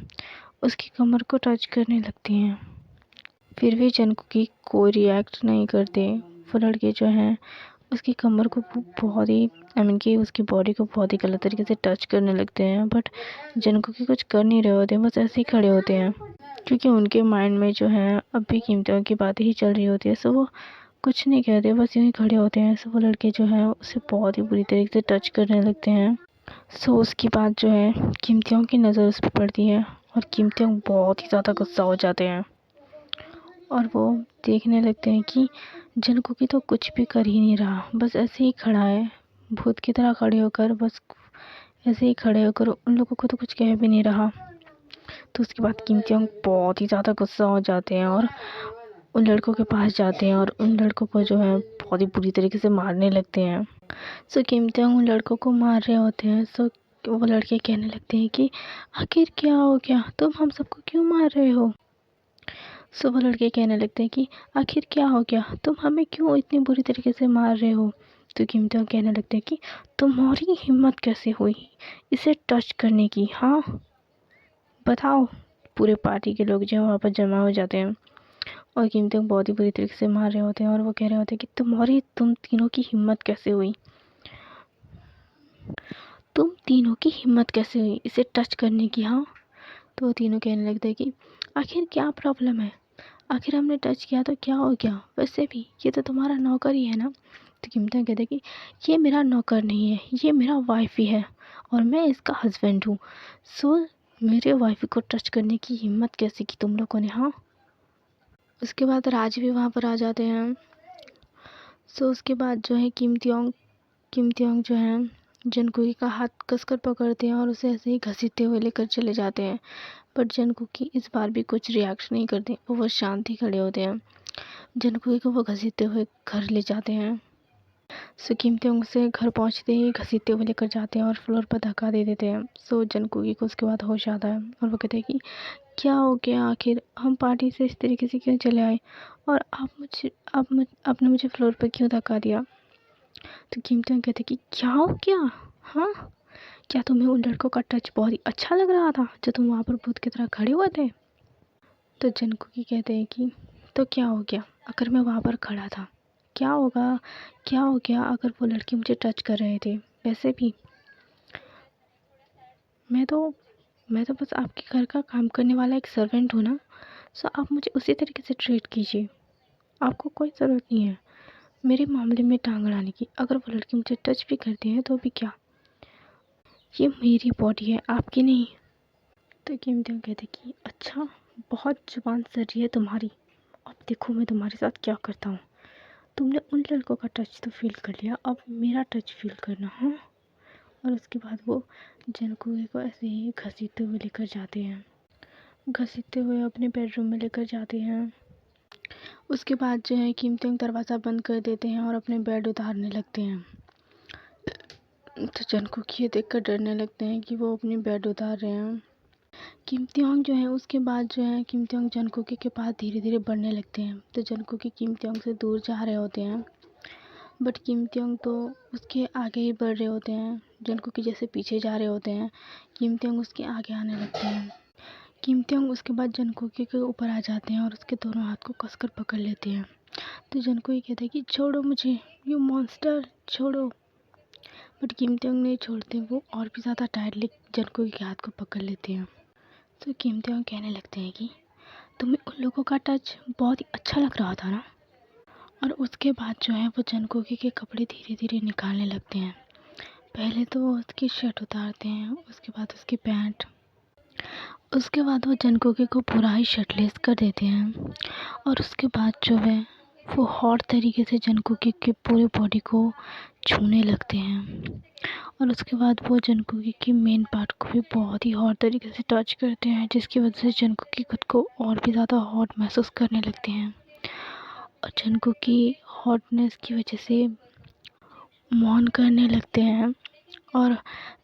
उसकी कमर को टच करने लगती हैं, फिर भी जंगकुकी कोई रिएक्ट नहीं करते। वो लड़के जो हैं उसकी कमर को बहुत ही आई मीन कि उसकी बॉडी को बहुत ही गलत तरीके से टच करने लगते हैं, बट जंगकुकी कुछ कर नहीं रहे होते, बस ऐसे ही खड़े होते हैं, क्योंकि उनके माइंड में जो है अब भी कीमतों की बातें ही चल रही होती है। सो वो कुछ नहीं कहते, बस यूँ ही खड़े होते हैं। सो वो लड़के जो हैं उसे बहुत ही बुरी तरीके से टच करने लगते हैं। सो उसकी बात जो है कीमतियों की नज़र उस पर पड़ती है और कीमतियों बहुत ही ज़्यादा गुस्सा हो जाते हैं और वो देखने लगते हैं कि जंगकुकी तो कुछ भी कर ही नहीं रहा, बस ऐसे ही खड़ा है भूत की तरह खड़े होकर, बस ऐसे ही खड़े होकर उन लोगों को तो कुछ कह भी नहीं रहा। तो उसके बाद कीमतियों बहुत ही ज़्यादा गुस्सा हो जाते हैं और उन लड़कों के पास जाते हैं और उन लड़कों को जो है बहुत ही बुरी तरीके से मारने लगते हैं। सो कीमतियों उन लड़कों को मार रहे होते हैं। सो वो लड़के कहने लगते हैं कि आखिर क्या हो गया, तुम हम सबको क्यों मार रहे हो? सो वो लड़के कहने लगते हैं कि आखिर क्या हो गया, तुम हमें क्यों इतनी बुरी तरीके से मार रहे हो? तो कीमतियों कहने लगते हैं कि तुम्हारी हिम्मत कैसे हुई इसे टच करने की? हाँ बताओ। पूरे पार्टी के लोग जो है वहाँ पर जमा हो जाते हैं और कीमतियों बहुत ही बुरी तरीके से मार रहे होते हैं और वो कह रहे होते हैं कि तुम तीनों की हिम्मत कैसे हुई, तुम तीनों की हिम्मत कैसे हुई इसे टच करने की? हाँ। तो वो तीनों कहने लगते हैं कि आखिर क्या प्रॉब्लम है, आखिर हमने टच किया तो क्या हो गया, वैसे भी ये तो तुम्हारा नौकर ही है ना। तो कीमतियाँ कहते हैं कि ये मेरा नौकर नहीं है, ये मेरा वाइफ ही है और मैं इसका हस्बैंड हूँ। सो मेरे वाइफ को टच करने की हिम्मत कैसे की तुम लोगों ने? हाँ। उसके बाद राज भी वहाँ पर आ जाते हैं। सो उसके बाद जो है किम त्योंग जो है जंगकुकी का हाथ कसकर पकड़ते हैं और उसे ऐसे ही घसीटते हुए लेकर चले जाते हैं, बट जंगकुकी इस बार भी कुछ रिएक्शन नहीं करते, वो शांत ही खड़े होते हैं। जंगकुकी को वो घसीटते हुए घर ले जाते हैं। सो किम त्योंग से घर पहुंचते ही घसीटते हुए लेकर जाते हैं और फ्लोर पर धक्का दे देते हैं। सो जंगकुकी को उसके बाद होश आता है और वो कहते हैं कि क्या हो गया, आखिर हम पार्टी से इस तरीके से क्यों चले आए और आपने मुझे फ्लोर पर क्यों धक्का दिया? तो किम त्योंग कहते कि क्या हो गया? हाँ, क्या तुम्हें उन लड़कों का टच बहुत ही अच्छा लग रहा था जो तुम वहाँ पर भूत की तरह खड़े हुए थे? तो जंगकुकी कहते हैं कि तो क्या हो गया अगर मैं वहाँ पर खड़ा था, क्या होगा, क्या हो गया अगर वो लड़के मुझे टच कर रहे थे? वैसे भी मैं तो मैं तो बस आपके घर का काम करने वाला एक सर्वेंट हूँ ना। सो आप मुझे उसी तरीके से ट्रीट कीजिए, आपको कोई ज़रूरत नहीं है मेरे मामले में टांग अड़ाने की। अगर वो लड़के मुझे टच भी करते हैं तो भी क्या, ये मेरी बॉडी है आपकी नहीं। तो कीमती कहते कि अच्छा, बहुत जुबान सर रही है तुम्हारी, अब देखो मैं तुम्हारे साथ क्या करता हूँ। तुमने उन लड़कों का टच तो फील कर लिया, अब मेरा टच फील करना, हाँ। और उसके बाद वो जनकुगी को ऐसे ही घसीटते हुए लेकर जाते हैं, घसीटते हुए अपने बेडरूम में लेकर जाते हैं। उसके बाद जो है किम तियोंग दरवाज़ा बंद कर देते हैं और अपने बेड उतारने लगते हैं। तो जनकुगी ये देखकर डरने लगते हैं कि वो अपनी बेड उतार रहे हैं। किम तियोंग जो है उसके बाद जो है किम तियोंग जनकुगी के पास धीरे धीरे बढ़ने लगते हैं। तो जनकुगी किम तियोंग से दूर जा रहे होते हैं, बट किम तियोंग तो उसके आगे ही बढ़ रहे होते हैं। जनकुगी जैसे पीछे जा रहे होते हैं, किम तियोंग उसके आगे आने लगते हैं। किम तियोंग उसके बाद जनकुगी के ऊपर आ जाते हैं और उसके दोनों हाथ को कसकर पकड़ लेते हैं। तो जनकुगी कहते हैं कि छोड़ो मुझे, यू मॉन्स्टर, छोड़ो। बट किम तियोंग नहीं छोड़ते, वो और भी ज़्यादा टाइटली जनकुगी के हाथ को पकड़ लेते हैं। तो किम तियोंग कहने लगते हैं कि तुम्हें उन लोगों का टच बहुत ही अच्छा लग रहा था ना। और उसके बाद जो है वो जनकुगी के कपड़े धीरे धीरे निकालने लगते हैं। पहले तो वो उसकी शर्ट उतारते हैं, उसके बाद उसकी पैंट, उसके बाद वो जनकुगी को पूरा ही शर्टलेस कर देते हैं। और उसके बाद जो है वो हॉट तरीके से जनकुगी के पूरे बॉडी को छूने लगते हैं। और उसके बाद वो जनकुगी की मेन पार्ट को भी बहुत ही हॉट तरीके से टच करते हैं, जिसकी वजह से जनकुगी खुद को और भी ज़्यादा हॉट महसूस करने लगते हैं। और जनकुगी हॉटनेस की वजह से मौन करने लगते हैं। और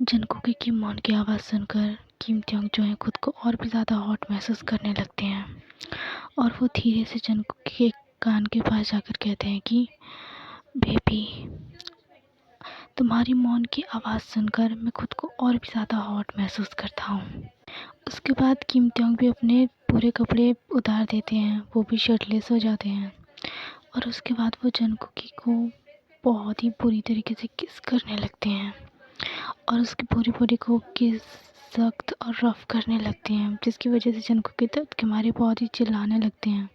जनकुगी की मौन की आवाज़ सुनकर किम तियोंग जो है खुद को और भी ज़्यादा हॉट महसूस करने लगते हैं। और वो धीरे से जनकुगी के कान के पास जाकर कहते हैं कि बेबी, तुम्हारी मौन की आवाज़ सुनकर मैं खुद को और भी ज़्यादा हॉट महसूस करता हूँ। उसके बाद किम तियोंग भी अपने पूरे कपड़े उतार देते हैं, वो भी शर्टलेस हो जाते हैं। और उसके बाद वो जनकुगी को बहुत ही बुरी तरीके से किस करने लगते हैं और उसकी पूरी बॉडी को किस सख्त और रफ करने लगते हैं, जिसकी वजह से जनकुगी दर्द के मारे बहुत ही चिल्लाने लगते हैं।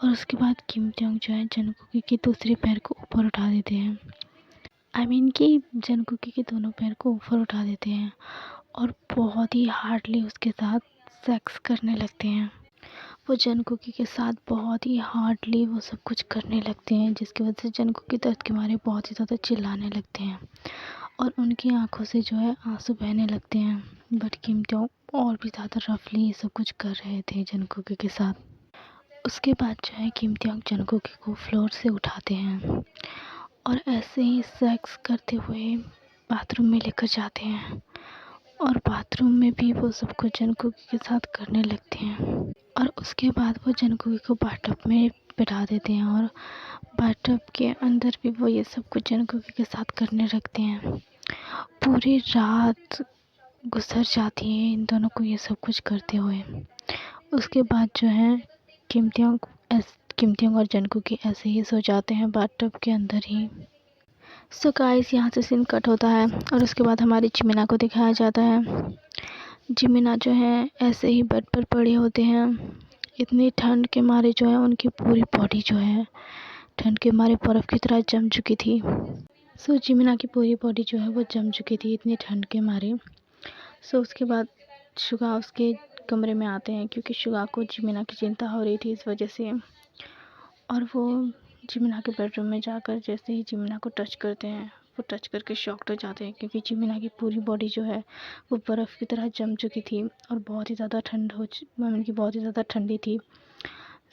और उसके बाद किम तियोंग जो है जनकुगी के दूसरे पैर को ऊपर उठा देते हैं, कि जनकुगी के दोनों पैर को ऊपर उठा देते हैं और बहुत ही हार्डली उसके साथ सेक्स करने लगते हैं। वो जनकुगी के साथ बहुत ही हार्डली वो सब कुछ करने लगते हैं, जिसकी वजह से जनकुगी दर्द के मारे बहुत ही ज़्यादा चिल्लाने लगते हैं और उनकी आंखों से जो है आंसू बहने लगते हैं। बट किम तियोंग और भी ज़्यादा रफली ये सब कुछ कर रहे थे जनकुगी के साथ। उसके बाद जो है किम तियोंग जनकुगी को फ्लोर से उठाते हैं और ऐसे ही सेक्स करते हुए बाथरूम में लेकर जाते हैं। और बाथरूम में भी वो सब कुछ जनकुगी के साथ करने लगते हैं। और उसके बाद वो जनकुगी को बाथटब में बिठा देते हैं और बाथटब के अंदर भी वो ये सब कुछ जनकुगी के साथ करने लगते हैं। पूरी रात गुजर जाती है इन दोनों को ये सब कुछ करते हुए। उसके बाद जो है किम तियोंग और जनकुगी ऐसे ही सो जाते हैं बाथटब के अंदर ही। सो गाइस, यहाँ से सीन कट होता है और उसके बाद हमारी जिमिना को दिखाया जाता है। जिमिना जो है ऐसे ही बेड पर पड़े होते हैं। इतनी ठंड के मारे जो है उनकी पूरी बॉडी जो है ठंड के मारे बर्फ़ की तरह जम चुकी थी। सो जिमिना की पूरी बॉडी जो है वो जम चुकी थी इतनी ठंड के मारे। सो उसके बाद शुगा उसके कमरे में आते हैं, क्योंकि शुगा को जिमिना की चिंता हो रही थी इस वजह से। और वो जिमिना के बेडरूम में जाकर जैसे ही जिमिना को टच करते हैं, वो टच करके शॉक्ड हो जाते हैं, क्योंकि जिमिना की पूरी बॉडी जो है वो बर्फ़ की तरह जम चुकी थी और बहुत ही ज़्यादा ठंड की बहुत ही ज़्यादा ठंडी थी।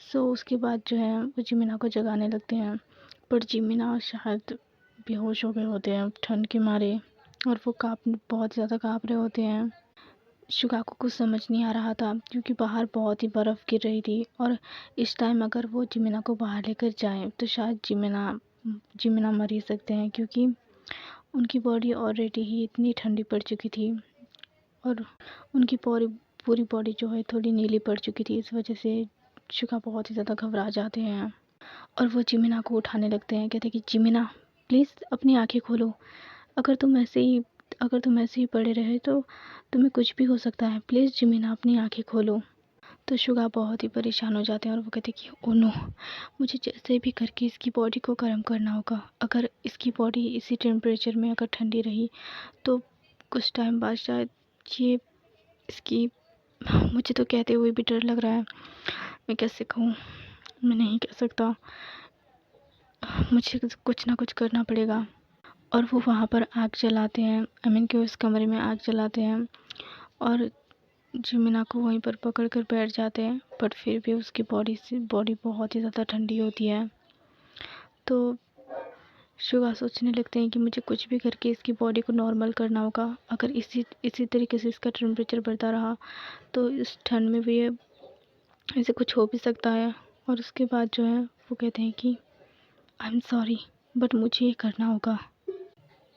सो उसके बाद जो है वो जिमिना को जगाने लगते हैं, पर जिमिना शायद बेहोश हो गए होते हैं ठंड के मारे और वो बहुत ज़्यादा काँप रहे होते हैं। शुगा को कुछ समझ नहीं आ रहा था, क्योंकि बाहर बहुत ही बर्फ़ गिर रही थी और इस टाइम अगर वो जिमिना को बाहर लेकर जाएं तो शायद जिमिना मर ही सकते हैं, क्योंकि उनकी बॉडी ऑलरेडी ही इतनी ठंडी पड़ चुकी थी और उनकी पूरी बॉडी जो है थोड़ी नीली पड़ चुकी थी। इस वजह से शुगा बहुत ही ज़्यादा घबरा जाते हैं और वो जिमिना को उठाने लगते हैं, कहते हैं कि जिमिना प्लीज़ अपनी आँखें खोलो, अगर तुम ऐसे ही पड़े रहे तो तुम्हें कुछ भी हो सकता है, प्लीज़ जिमिना अपनी आँखें खोलो। तो शुगा बहुत ही परेशान हो जाते हैं और वो कहते हैं कि ओ नो, मुझे जैसे भी करके इसकी बॉडी को गर्म करना होगा। अगर इसकी बॉडी इसी टेम्परेचर में अगर ठंडी रही तो कुछ टाइम बाद शायद ये इसकी मुझे तो कहते हुए भी डर लग रहा है, मैं कैसे कहूँ, मैं नहीं कह सकता। मुझे कुछ ना कुछ करना पड़ेगा। और वो वहाँ पर आग जलाते हैं, आई मीन कि उस कमरे में आग जलाते हैं और जिमिना को वहीं पर पकड़ कर बैठ जाते हैं। बट फिर भी उसकी बॉडी बहुत ही ज़्यादा ठंडी होती है। तो शुगा सोचने लगते हैं कि मुझे कुछ भी करके इसकी बॉडी को नॉर्मल करना होगा। अगर इसी तरीके से इसका टेम्परेचर बढ़ता रहा तो इस ठंड में भी ऐसे कुछ हो भी सकता है। और उसके बाद जो है वो कहते हैं कि आई एम सॉरी बट मुझे ये करना होगा।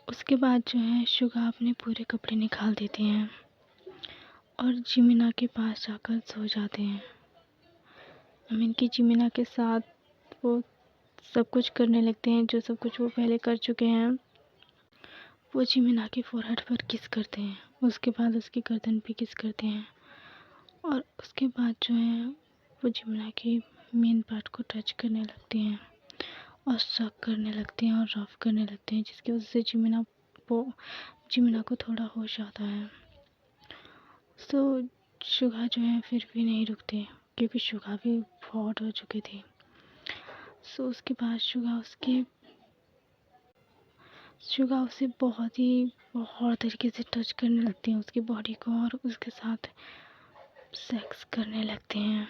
उसके बाद जो है शुगा अपने पूरे कपड़े निकाल देते हैं और जिमिना के पास जाकर सो जाते हैं। आई मीन कि जिमिना के साथ वो सब कुछ करने लगते हैं, जो सब कुछ वो पहले कर चुके हैं। वो जिमिना के फोरहेड पर किस करते हैं, उसके बाद उसकी गर्दन पे किस करते हैं और उसके बाद जो है वो जिमिना के मेन पार्ट को टच करने लगते हैं और सक करने लगते हैं और रफ करने लगते हैं, जिसकी वजह से जिमिना को थोड़ा होश आता है। सो शुगा जो है फिर भी नहीं रुकते, क्योंकि शुगा भी बहुत हो चुके थे। सो उसके बाद शुगा उसे बहुत तरीके से टच करने लगते हैं उसकी बॉडी को और उसके साथ सेक्स करने लगते हैं।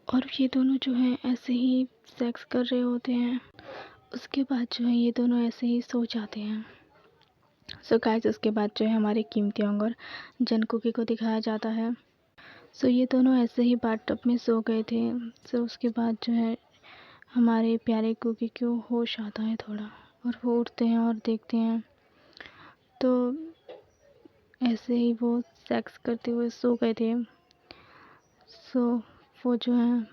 और ये दोनों जो हैं ऐसे ही सेक्स कर रहे होते हैं। उसके बाद जो है ये दोनों ऐसे ही सो जाते हैं। सो गाइस उसके बाद जो है हमारे किम त्योंग और जनकुकी को दिखाया जाता है। सो ये दोनों ऐसे ही बाथटब में सो गए थे। सो उसके बाद जो है हमारे प्यारे कुकी को होश आता है थोड़ा और वो उठते हैं और देखते हैं तो ऐसे ही वो सेक्स करते हुए सो गए थे। सो वो जो है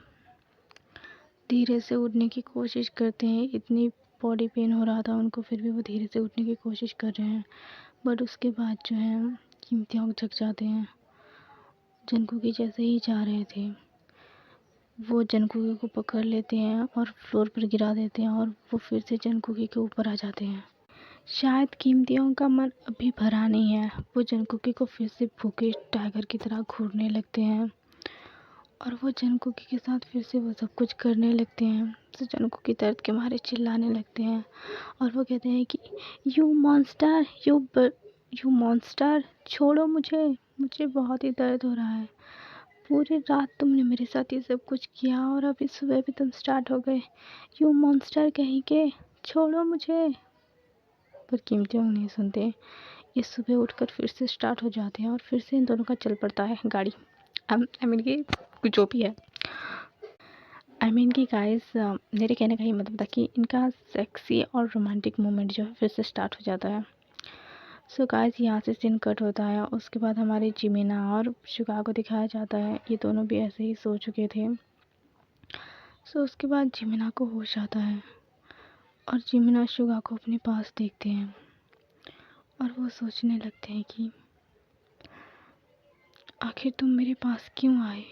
धीरे से उठने की कोशिश करते हैं। इतनी बॉडी पेन हो रहा था उनको, फिर भी वो धीरे से उठने की कोशिश कर रहे हैं। बट उसके बाद जो है किम त्योंग जग जाते हैं। जनकुकी जैसे ही जा रहे थे वो जनकुकी को पकड़ लेते हैं और फ्लोर पर गिरा देते हैं और वो फिर से जनकुकी के ऊपर आ जाते हैं। शायद किम त्योंग का मन अभी भरा नहीं है, वो जनकुकी को फिर से भूखे टाइगर की तरह घूरने लगते हैं और वो जनकुकी के साथ फिर से वो सब कुछ करने लगते हैं। तो जनकुकी दर्द के मारे चिल्लाने लगते हैं और वो कहते हैं कि यू मॉन्स्टर छोड़ो मुझे बहुत ही दर्द हो रहा है। पूरी रात तुमने मेरे साथ ये सब कुछ किया और अभी सुबह भी तुम स्टार्ट हो गए। यू मॉन्स्टर कहीं के, छोड़ो मुझे। पर किम त्योंग नहीं सुनते। ये सुबह उठकर फिर से स्टार्ट हो जाते हैं और फिर से इन दोनों का चल पड़ता है गाड़ी। आई मीन कि कुछ जो भी है, आई मीन कि गाइस मेरे कहने का ये मतलब था कि इनका सेक्सी और रोमांटिक मोमेंट जो है फिर से स्टार्ट हो जाता है। सो गाइस यहाँ से सीन कट होता है। उसके बाद हमारी जिमिना और शुगा को दिखाया जाता है, ये दोनों भी ऐसे ही सो चुके थे। सो उसके बाद जिमिना को होश आता है और जिमिना शुगा को अपने पास देखते हैं और वो सोचने लगते हैं कि आखिर तुम मेरे पास क्यों आए,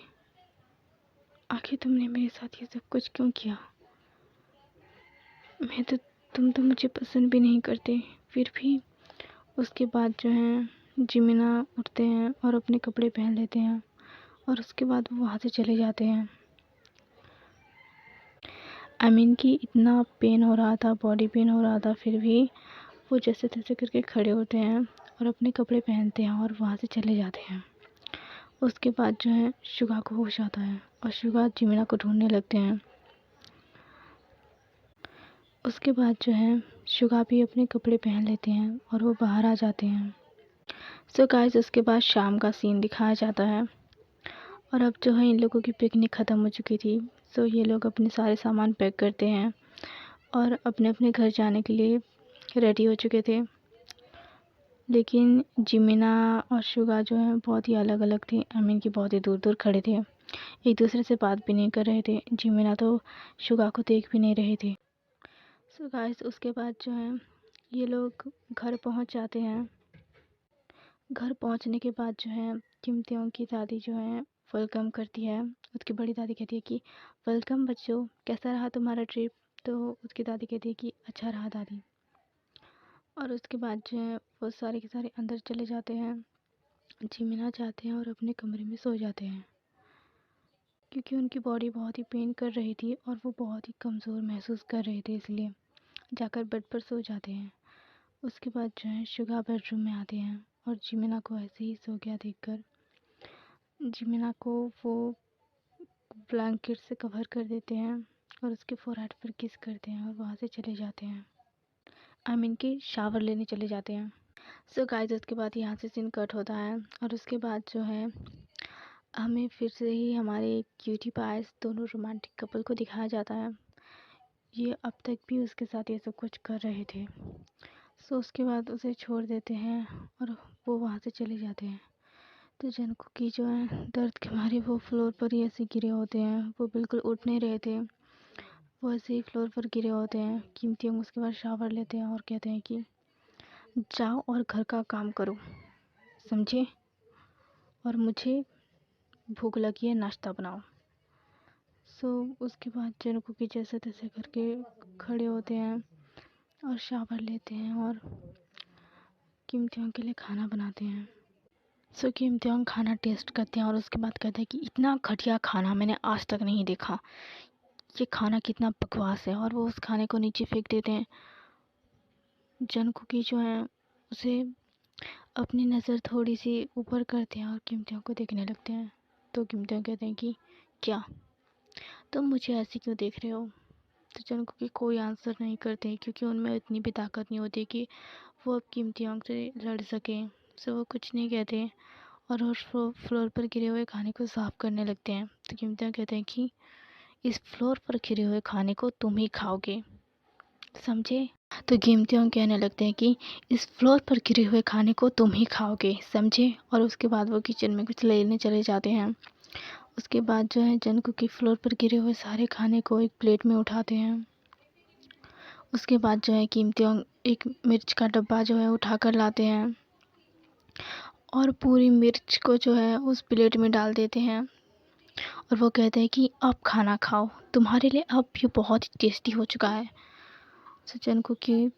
आखिर तुमने मेरे साथ ये सब कुछ क्यों किया। तुम तो मुझे पसंद भी नहीं करते। फिर भी उसके बाद जो है जिमिना उठते हैं और अपने कपड़े पहन लेते हैं और उसके बाद वो वहाँ से चले जाते हैं। आई मीन कि इतना पेन हो रहा था, बॉडी पेन हो रहा था, फिर भी वो जैसे तैसे करके खड़े होते हैं और अपने कपड़े पहनते हैं और वहाँ से चले जाते हैं। उसके बाद जो है शुगा को होश आता है और शुगा जिमिना को ढूंढने लगते हैं। उसके बाद जो है शुगा भी अपने कपड़े पहन लेते हैं और वो बाहर आ जाते हैं। सो गाइस उसके बाद शाम का सीन दिखाया जाता है और अब जो है इन लोगों की पिकनिक ख़त्म हो चुकी थी। सो ये लोग अपने सारे सामान पैक करते हैं और अपने अपने घर जाने के लिए रेडी हो चुके थे। लेकिन जिमिना और शुगा जो है बहुत ही अलग अलग थे। आई मीन कि बहुत ही दूर दूर खड़े थे, एक दूसरे से बात भी नहीं कर रहे थे। जिमिना तो शुगा को देख भी नहीं रहे थे। सो गाइस उसके बाद जो है ये लोग घर पहुंच जाते हैं। घर पहुंचने के बाद जो है किम त्योंग की दादी जो है वेलकम करती है। उसकी बड़ी दादी कहती है कि वेलकम बच्चों, कैसा रहा तुम्हारा ट्रिप। तो उसकी दादी कहती है कि अच्छा रहा दादी। और उसके बाद जो है वो सारे के सारे अंदर चले जाते हैं, जिमिना जाते हैं और अपने कमरे में सो जाते हैं। क्योंकि उनकी बॉडी बहुत ही पेन कर रही थी और वो बहुत ही कमज़ोर महसूस कर रहे थे, इसलिए जाकर बेड पर सो जाते हैं। उसके बाद जो है शुगा बेडरूम में आते हैं और जिमिना को ऐसे ही सो गया देखकर जिमिना को वो ब्लैंकेट से कवर कर देते हैं और उसके फोरहेड पर किस करते हैं और वहाँ से चले जाते हैं। आई मीन कि शावर लेने चले जाते हैं। सो गाइस, उसके बाद यहाँ से सीन कट होता है और उसके बाद जो है हमें फिर से ही हमारे क्यूटी पाइस दोनों रोमांटिक कपल को दिखाया जाता है। ये अब तक भी उसके साथ ये सब कुछ कर रहे थे। सो उसके बाद उसे छोड़ देते हैं और वो वहाँ से चले जाते हैं। तो जंगकुकी जो है दर्द के मारे वो फ्लोर पर ही ऐसे गिरे होते हैं, वो बिल्कुल उठ नहीं रहे थे, वो ऐसे ही फ्लोर पर गिरे होते हैं। किम त्योंग उसके बाद शावर लेते हैं और कहते हैं कि जाओ और घर का काम करो, समझे, और मुझे भूख लगी है, नाश्ता बनाओ। सो उसके बाद जंगकुकी जैसे तैसे करके खड़े होते हैं और शावर लेते हैं और किम त्योंग के लिए खाना बनाते हैं। सो किम त्योंग खाना टेस्ट करते हैं और उसके बाद कहते हैं कि इतना घटिया खाना मैंने आज तक नहीं देखा, ये खाना कितना बकवास है, और वो उस खाने को नीचे फेंक देते हैं। जंगकुकी जो है उसे अपनी नज़र थोड़ी सी ऊपर करते हैं और किम त्योंग को देखने लगते हैं। तो किम त्योंग कहते हैं कि क्या तुम मुझे ऐसे क्यों देख रहे हो। तो जंगकुकी कोई आंसर नहीं करते क्योंकि उनमें इतनी भी ताकत नहीं होती कि वो अब किम त्योंग से लड़ सकें। सो वो कुछ नहीं कहते और उस फ्लोर पर गिरे हुए खाने को साफ करने लगते हैं। तो किम त्योंग कहते हैं कि इस फ्लोर पर गिरे हुए खाने को तुम ही खाओगे, समझे। तो किम त्योंग कहने लगते हैं कि इस फ्लोर पर गिरे हुए खाने को तुम ही खाओगे, समझे। और उसके बाद वो किचन में कुछ लेने चले जाते हैं। उसके बाद जो है जंगकुकी फ्लोर पर गिरे हुए सारे खाने को एक प्लेट में उठाते हैं। उसके बाद जो है किम त्योंग एक मिर्च का डब्बा जो है उठा कर लाते हैं और पूरी मिर्च को जो है उस प्लेट में डाल देते हैं और वो कहते हैं कि अब खाना खाओ, तुम्हारे लिए अब ये बहुत ही टेस्टी हो चुका है। तो जंगकुकी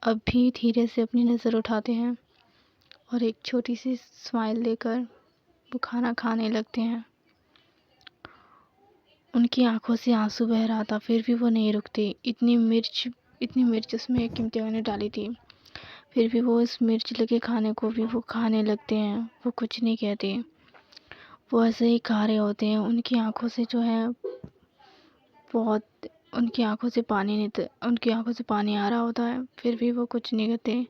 अब भी धीरे से अपनी नज़र उठाते हैं और एक छोटी सी स्माइल देकर वो खाना खाने लगते हैं। उनकी आंखों से आंसू बह रहा था, फिर भी वो नहीं रुकते। इतनी मिर्च उसमें किम त्योंग ने डाली थी, फिर भी वो इस मिर्च लगे खाने को भी वो खाने लगते हैं। वो कुछ नहीं कहते, वो ऐसे ही खा रहे होते हैं। उनकी आंखों से जो है उनकी आंखों से पानी आ रहा होता है, फिर भी वो कुछ नहीं करते।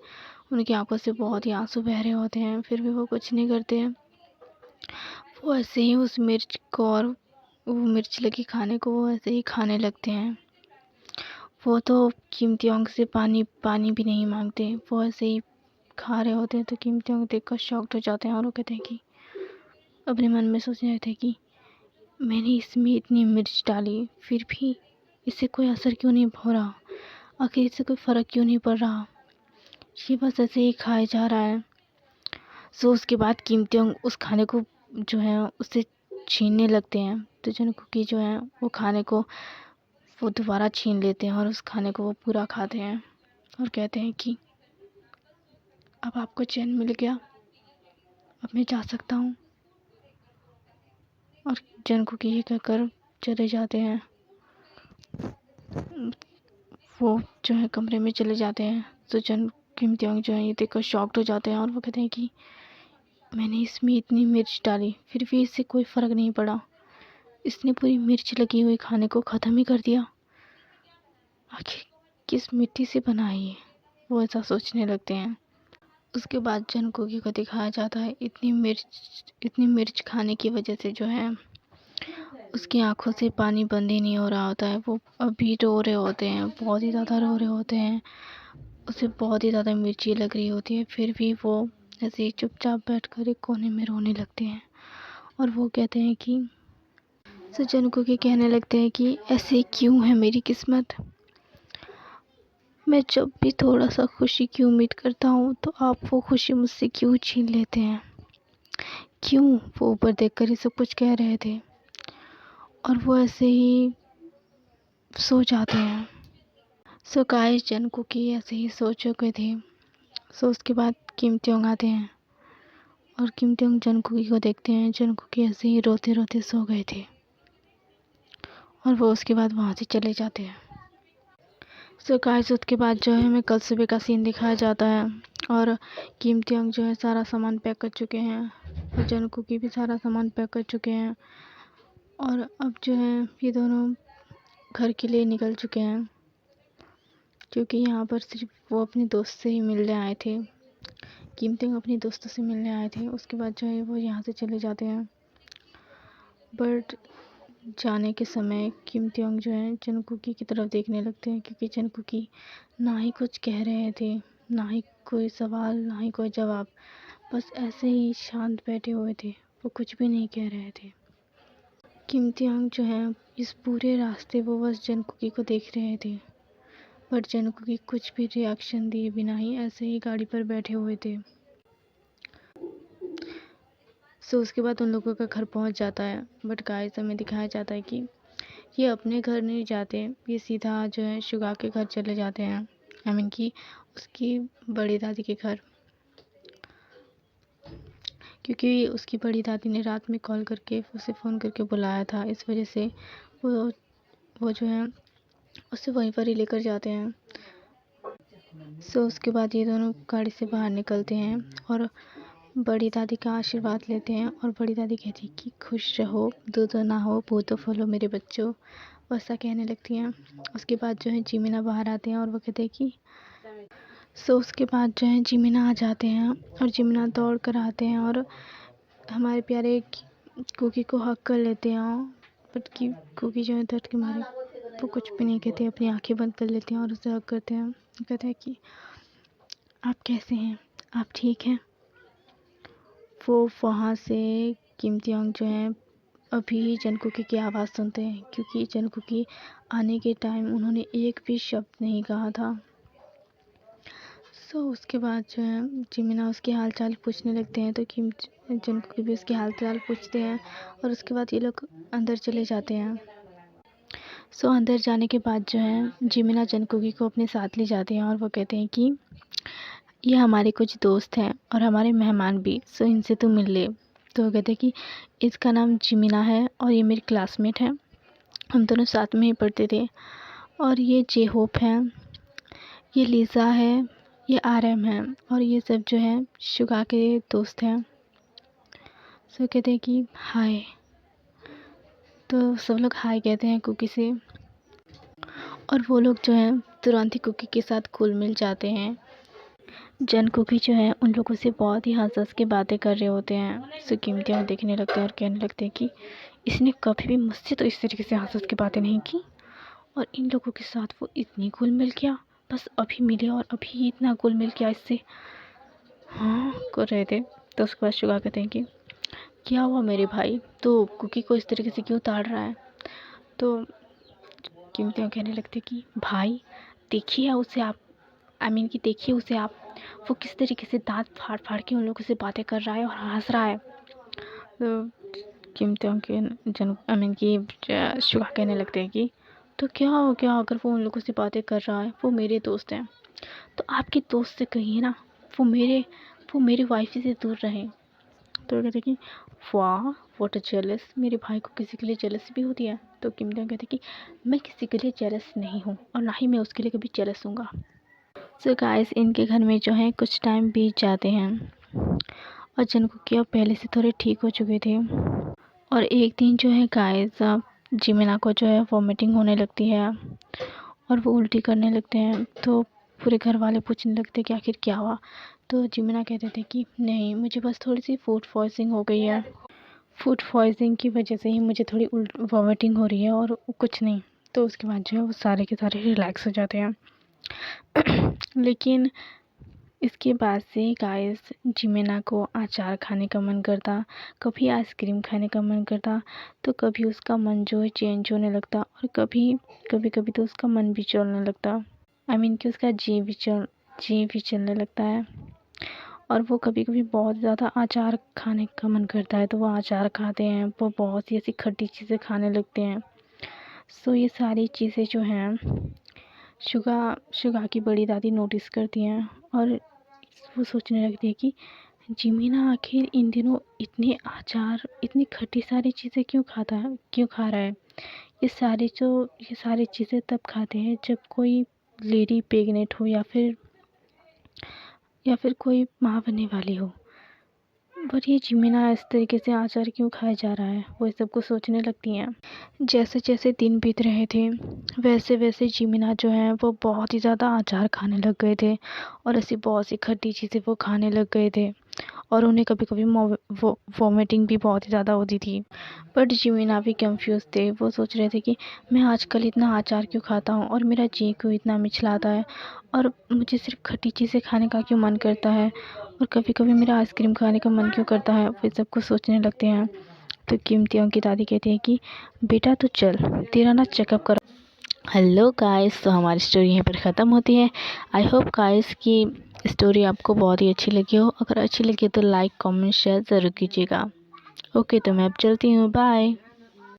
उनकी आंखों से बहुत ही आंसू बह रहे होते हैं, फिर भी वो कुछ नहीं करते हैं। वो ऐसे ही उस मिर्च को और वो मिर्च लगी खाने को वो ऐसे ही खाने लगते हैं। वो तो किम त्योंग से पानी भी नहीं मांगते, वो ऐसे ही खा रहे होते हैं। तो किम त्योंग देखकर शॉक्ड हो जाते हैं और वो कहते हैं कि अपने मन में सोच रहे थे कि मैंने इसमें इतनी मिर्च डाली, फिर भी इससे कोई असर क्यों नहीं हो रहा, आखिर इससे कोई फ़र्क क्यों नहीं पड़ रहा, ये बस ऐसे ही खाया जा रहा है। सो उसके बाद किम त्योंग उस खाने को जो है उससे छीनने लगते हैं। तो जंगकुकी जो है वो खाने को वो दोबारा छीन लेते हैं और उस खाने को वो पूरा खाते हैं और कहते हैं कि अब आपको चैन मिल गया, अब मैं जा सकता हूँ। और जंगकुकी ये कहकर चले जाते हैं। वो जो है कमरे में चले जाते हैं। तो किम त्योंग जो है ये देखकर शॉक्ड हो जाते हैं और वो कहते हैं कि मैंने इसमें इतनी मिर्च डाली, फिर भी इससे कोई फ़र्क नहीं पड़ा, इसने पूरी मिर्च लगी हुई खाने को ख़त्म ही कर दिया, आखिर किस मिट्टी से बना है ये, वो ऐसा सोचने लगते हैं। उसके बाद जंगकुकी को दिखाया जाता है इतनी मिर्च खाने की वजह से जो है उसकी आंखों से पानी बंद ही नहीं हो रहा होता है। वो अभी रो रहे होते हैं, बहुत ही ज़्यादा रो रहे होते हैं, उसे बहुत ही ज़्यादा मिर्ची लग रही होती है, फिर भी वो ऐसे ही चुपचाप बैठकर एक कोने में रोने लगते हैं। और वो कहते हैं कि जंगकुकी कहने लगते हैं कि ऐसे क्यों है मेरी किस्मत, मैं जब भी थोड़ा सा खुशी की उम्मीद करता हूँ तो आप वो खुशी मुझसे क्यों छीन लेते हैं, क्यों। वो ऊपर देखकर ये सब कुछ कह रहे थे और वो ऐसे ही सो जाते हैं। सो गाइस, जंगकुकी ऐसे ही सो चुके थे। सो उसके बाद किम त्योंग आते हैं और किम त्योंग जंगकुकी को देखते हैं। जंगकुकी ऐसे ही रोते रोते सो गए थे। और वो उसके बाद वहाँ से चले जाते हैं। सो गाइस उसके बाद जो है हमें कल सुबह का सीन दिखाया जाता है और किम तियोंग जो है सारा सामान पैक कर चुके हैं और जंगकुक भी सारा सामान पैक कर चुके हैं और अब जो है ये दोनों घर के लिए निकल चुके हैं क्योंकि यहाँ पर सिर्फ वो अपने दोस्त से ही मिलने आए थे। किम तियोंग अपने दोस्तों से मिलने आए थे। उसके बाद जो है वो यहाँ से चले जाते हैं। बट जाने के समय किम तियोंग जो है जंगकुकी की तरफ देखने लगते हैं क्योंकि जंगकुकी ना ही कुछ कह रहे थे, ना ही कोई सवाल, ना ही कोई जवाब, बस ऐसे ही शांत बैठे हुए थे। वो कुछ भी नहीं कह रहे थे। किम तियोंग जो है इस पूरे रास्ते वो बस जंगकुकी को देख रहे थे, बट जंगकुकी कुछ भी रिएक्शन दिए बिना ही ऐसे ही गाड़ी पर बैठे हुए थे। सो उसके बाद उन लोगों का घर पहुंच जाता है। बट गाइस हमें दिखाया जाता है कि ये अपने घर नहीं जाते, ये सीधा जो है शुगा के घर चले जाते हैं। आई मीन कि उसकी बड़ी दादी के घर, क्योंकि उसकी बड़ी दादी ने रात में कॉल करके उसे फ़ोन करके बुलाया था। इस वजह से वो जो है उसे वहीं पर ही लेकर जाते हैं। सो उसके बाद ये दोनों गाड़ी से बाहर निकलते हैं और बड़ी दादी का आशीर्वाद लेते हैं और बड़ी दादी कहती है कि खुश रहो, दूध ना हो भूतो फलो मेरे बच्चों, वैसा कहने लगती हैं। उसके बाद जो है जिमिना बाहर आते हैं और वो कहते हैं कि उसके बाद जो है जिमिना आ जाते हैं और जिमिना दौड़ कर आते हैं और हमारे प्यारे कुकी को हक कर लेते हैं। बट की कुकी जो है दर्द के मारे वो कुछ भी नहीं कहते, अपनी आंखें बंद कर लेते हैं और उसे हक करते हैं। कहते हैं कि आप कैसे हैं, आप ठीक हैं। वो वहाँ से किम तियोंग जो है अभी जंगकुकी की आवाज़ सुनते हैं क्योंकि जंगकुकी आने के टाइम उन्होंने एक भी शब्द नहीं कहा था। उसके बाद जो है जिमिना उसके हाल चाल पूछने लगते हैं तो किम जंगकुकी भी उसके हाल चाल पूछते हैं और उसके बाद ये लोग अंदर चले जाते हैं। अंदर जाने के बाद जो है जिमिना जंगकुकी को अपने साथ ले जाते हैं और वो कहते हैं कि ये हमारे कुछ दोस्त हैं और हमारे मेहमान भी, इनसे तू मिल ले। तो वो कहते हैं कि इसका नाम जिमिना है और ये मेरी क्लासमेट है, हम दोनों साथ में ही पढ़ते थे। और ये जे होप है, ये लीज़ा है, ये आरएम है और ये सब जो है शुगा के दोस्त हैं। कहते हैं कि हाय। तो सब लोग हाय कहते हैं कुकी से और वो लोग जो हैं तुरंत ही कुकी के साथ घुल मिल जाते हैं। जंगकुकी जो है उन लोगों से बहुत ही हंस हंस के बातें कर रहे होते हैं। किम तियोंग देखने लगते हैं और कहने लगते हैं कि इसने कभी भी मुझसे तो इस तरीके से हंस हंस के बातें नहीं की और इन लोगों के साथ वो इतनी घुल मिल गया, बस अभी मिले और अभी इतना घुल मिल गया इससे, हाँ कर रहे थे। तो उसके बाद शुगा कहते हैं कि क्या हुआ मेरे भाई, तो कुकी को इस तरीके से क्यों ताड़ रहा है। तो किम तियोंग कहने लगते कि भाई देखिए उसे आप, कि देखिए उसे आप, वो किस तरीके से दांत फाड़ फाड़ के उन लोगों से बातें कर रहा है और हंस रहा है। तो किम तियोंग के कि शुगा कहने लगते हैं कि तो क्या हो गया अगर वो उन लोगों से बातें कर रहा है, वो मेरे दोस्त हैं। तो आपके दोस्त से कहिए ना वो मेरे वाइफ से दूर रहे। तो कहते कि वाह व्हाट अ जेलस, मेरे भाई को किसी के लिए जेलस भी होती है। तो किम तियोंग कहते कि मैं किसी के लिए जेलस नहीं हूँ और ना ही मैं उसके लिए कभी जेलस हूँगा। गाइस इनके घर में जो है कुछ टाइम बीत जाते हैं और जंगकुकी अब पहले से थोड़े ठीक हो चुके थे। और एक दिन जो है गाइस जिमिना को जो है वॉमिटिंग होने लगती है और वो उल्टी करने लगते हैं। तो पूरे घर वाले पूछने लगते कि आखिर क्या हुआ। तो जिमिना कहते थे कि नहीं, मुझे बस थोड़ी सी फूड पॉइजनिंग हो गई है, फूड पॉइजनिंग की वजह से ही मुझे थोड़ी वॉमिटिंग हो रही है और कुछ नहीं। तो उसके बाद जो है वो सारे के सारे रिलैक्स हो जाते हैं। लेकिन इसके बाद से गाइस जिमिना को अचार खाने का मन करता, कभी आइसक्रीम खाने का मन करता, तो कभी उसका मन जो है चेंज होने लगता और कभी कभी तो उसका मन भी चलने लगता। कि उसका जी भी चलने लगता है और वो कभी कभी बहुत ज़्यादा अचार खाने का मन करता है तो वो अचार खाते हैं, वो बहुत सी ऐसी खट्टी चीज़ें खाने लगते हैं। ये सारी चीज़ें जो हैं शुगा की बड़ी दादी नोटिस करती हैं और वो सोचने लगती है कि जिमिना आखिर इन दिनों इतने अचार, इतनी खट्टी सारी चीज़ें क्यों खा रहा है। ये सारी चीज़ें तब खाते हैं जब कोई लेडी प्रेग्नेंट हो या फिर कोई माँ बनने वाली हो। बट ये जिमिना इस तरीके से अचार क्यों खाया जा रहा है, वो सब कुछ सोचने लगती हैं। जैसे जैसे दिन बीत रहे थे वैसे वैसे जिमिना जो है वो बहुत ही ज़्यादा अचार खाने लग गए थे और ऐसी बहुत सी खट्टी चीज़ें वो खाने लग गए थे और उन्हें कभी कभी वॉमिटिंग भी बहुत ही ज़्यादा होती थी। बट जिमिना भी कंफ्यूज थे, वो सोच रहे थे कि मैं आजकल इतना अचार क्यों खाता हूँ और मेरा जी क्यों इतना मिचलाता है और मुझे सिर्फ खट्टी चीज़ें खाने का क्यों मन करता है और कभी कभी मेरा आइसक्रीम खाने का मन क्यों करता है। वो सब कुछ सोचने लगते हैं। तो कीमतियों की दादी कहती है कि बेटा तो चल तेरा ना चेकअप करो। हेलो गाइस, तो हमारी स्टोरी यहीं पर ख़त्म होती है। आई होप गाइस की स्टोरी आपको बहुत ही अच्छी लगी हो। अगर अच्छी लगी तो लाइक कमेंट शेयर ज़रूर कीजिएगा। ओके, तो मैं अब चलती हूँ, बाय।